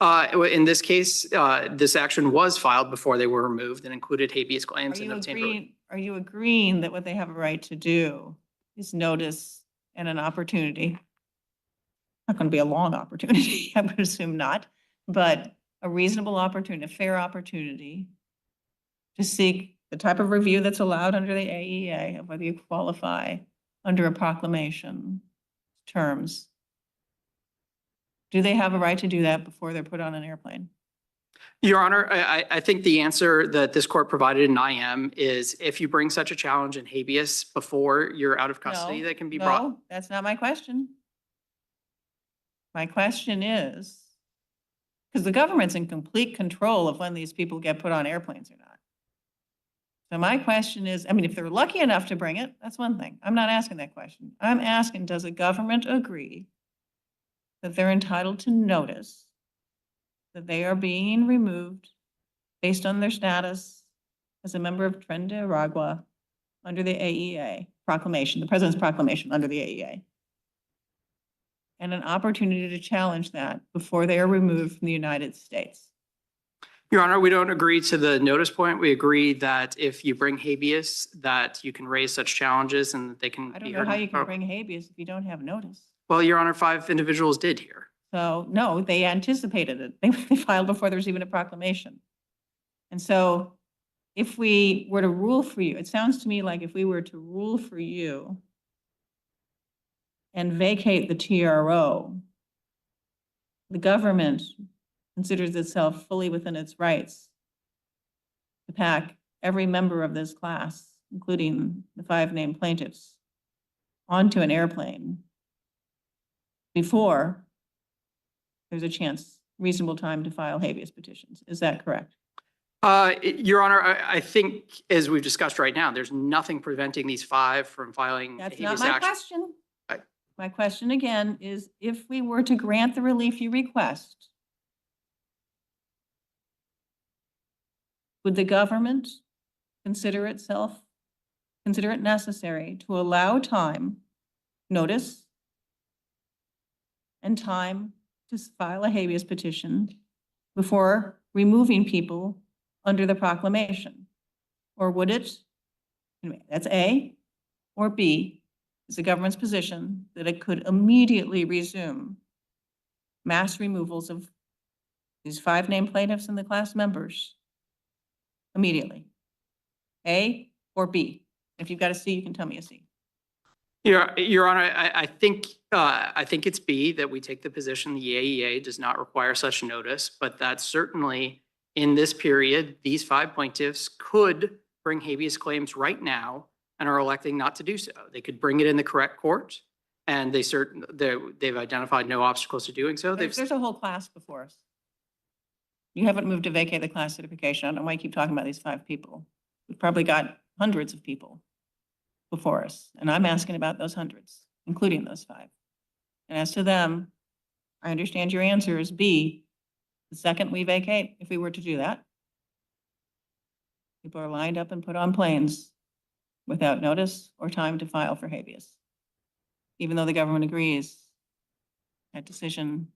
in this case, this action was filed before they were removed and included habeas claims and obtained relief. Are you agreeing that what they have a right to do is notice and an opportunity? Not going to be a long opportunity, I would assume not, but a reasonable opportunity, a fair opportunity to seek the type of review that's allowed under the AEA of whether you qualify under a proclamation terms. Do they have a right to do that before they're put on an airplane? Your Honor, I think the answer that this court provided in IM is if you bring such a challenge in habeas before you're out of custody, that can be brought. No, that's not my question. My question is, because the government's in complete control of when these people get put on airplanes or not. So my question is, if they're lucky enough to bring it, that's one thing. I'm not asking that question. I'm asking, does the government agree that they're entitled to notice that they are being removed based on their status as a member of Tren de Aragua under the AEA proclamation, the president's proclamation under the AEA, and an opportunity to challenge that before they are removed from the United States? Your Honor, we don't agree to the notice point. We agree that if you bring habeas, that you can raise such challenges and that they can be heard. I don't know how you can bring habeas if you don't have notice. Well, Your Honor, 5 individuals did here. So no, they anticipated it. They filed before there was even a proclamation. And so if we were to rule for you, it sounds to me like if we were to rule for you and vacate the TRO, the government considers itself fully within its rights to pack every member of this class, including the 5 named plaintiffs, onto an airplane before there's a chance, reasonable time to file habeas petitions. Is that correct? Your Honor, I think as we've discussed right now, there's nothing preventing these 5 from filing That's habeas not my action. question. My question again is, if we were to grant the relief you request, would the government consider it necessary to allow time, notice, and time to file a habeas petition before removing people under the proclamation? Or would it, anyway, that's A, or B, is the government's position that it could immediately resume mass removals of these 5 named plaintiffs and the class members immediately? A or B? If you've got a C, you can tell me a C. Your Honor, I think it's B, that we take the position the AEA does not require such notice, but that certainly in this period, these 5 plaintiffs could bring habeas claims right now and are electing not to do so. They could bring it in the correct court, and they've identified no obstacles to doing so. There's a whole class before us. You haven't moved to vacate the class certification. I don't know why you keep talking about these 5 people. We've probably got hundreds of people before us, and I'm asking about those hundreds, including those 5. And as to them, I understand your answer is B. The second we vacate, if we were to do that, people are lined up and put on planes without notice or time to file for habeas. Even though the government agrees that decision,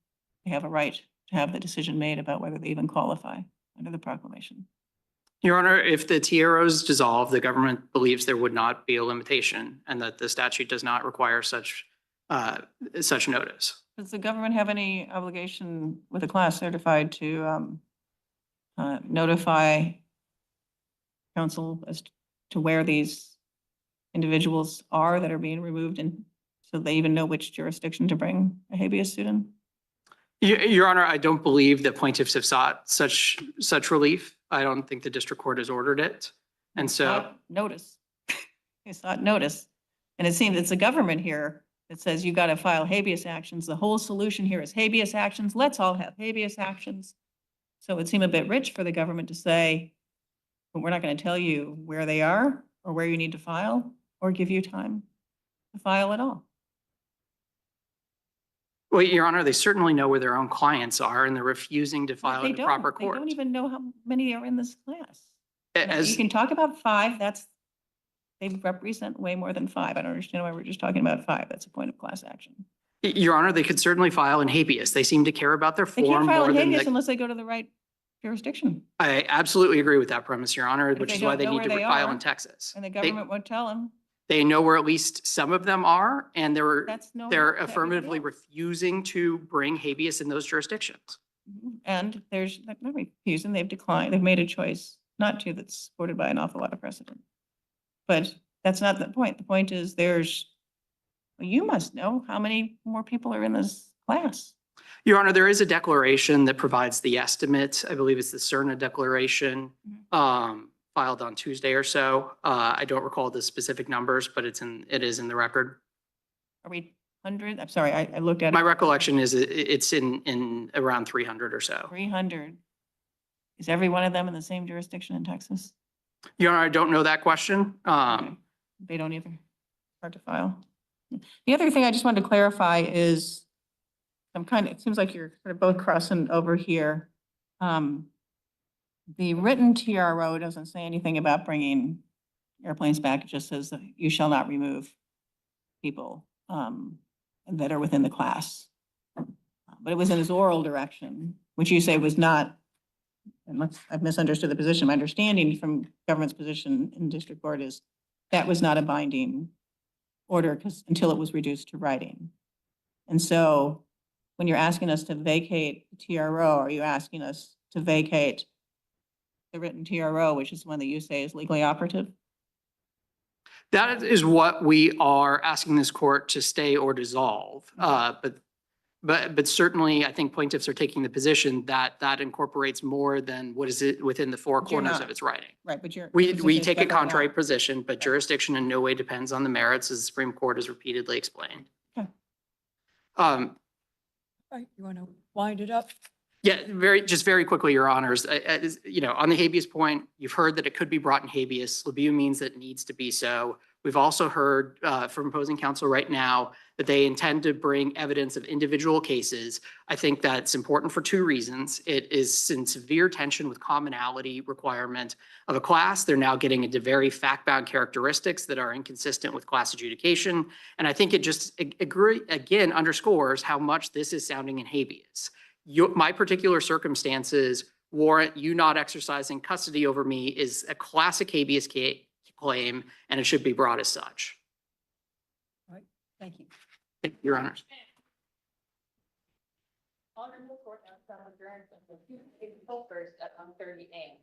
they have a right to have the decision made about whether they even qualify under the proclamation. Your Honor, if the TROs dissolve, the government believes there would not be a limitation and that the statute does not require such notice. Does the government have any obligation with a class certified to notify counsel as to where these individuals are that are being removed, and so they even know which jurisdiction to bring a habeas suit in? Your Honor, I don't believe that plaintiffs have sought such relief. I don't think the district court has ordered it. And so notice. They sought notice. And it seems it's the government here that says you got to file habeas actions. The whole solution here is habeas actions. Let's all have habeas actions. So it would seem a bit rich for the government to say, but we're not going to tell you where they are or where you need to file or give you time to file at all. well, Your Honor, they certainly know where their own clients are and they're refusing to file They in the proper don't. They court. don't even know how many are in this class. Now, you As, can talk about 5, they represent way more than 5. I don't understand why we're just talking about 5. That's a point of class action. Your Honor, they could certainly file in habeas. They seem to care about their They can't form file more in than habeas the. unless they go to the right jurisdiction, I absolutely agree with that premise, Your Honor, But which they is why don't they know need to where they file are, in Texas. and the government won't tell them. They know where at least some of them are, and That's known they're to everybody affirmatively else. refusing to bring habeas in those jurisdictions. And there's, not refusing, they've declined, they've made a choice not to, that's supported by an awful lot of precedent. But that's not the point. The point is well, you must know how many more people are in this class. Your Honor, there is a declaration that provides the estimate. I believe it's the CERNA declaration, filed on Tuesday or so. I don't recall the specific numbers, but it is in the record. Are we 100? I'm sorry, I looked at it. My recollection is it's in around 300 or so. 300. Is every one of them in the same jurisdiction in Texas? Your Honor, I don't know that question. Okay. They don't either. Hard to file. The other thing I just wanted to clarify is, it seems like you're sort of both crossing over here. The written TRO doesn't say anything about bringing airplanes back. It just says that you shall not remove people that are within the class. But it was in his oral direction, which you say was not, unless I've misunderstood the position. My understanding from government's position in district court is that was not a binding order until it was reduced to writing. And so when you're asking us to vacate the TRO, are you asking us to vacate the written TRO, which is one that you say is legally operative? That is what we are asking this court to stay or dissolve. But certainly, I think plaintiffs are taking the position that that incorporates more than what is it within the 4 But you're corners not. of its writing. Right, but you're. We take a contrary position, but jurisdiction in no way depends on the merits, as the Supreme Court has repeatedly explained. Okay. Right, you want to wind it up? Yeah, very quickly, Your Honors. On the habeas point, you've heard that it could be brought in habeas. Labute means that it needs to be so. We've also heard from opposing counsel right now that they intend to bring evidence of individual cases. I think that's important for two reasons. It is in severe tension with commonality requirement of a class. They're now getting into very fact-bound characteristics that are inconsistent with class adjudication. And I think it just again underscores how much this is sounding in habeas. My particular circumstances warrant you not exercising custody over me is a classic habeas claim, and it should be brought as such. Thank you. Thank you, Your Honors. Honorable Court now adjourned until Tuesday, April 1st at 1:30 a.m.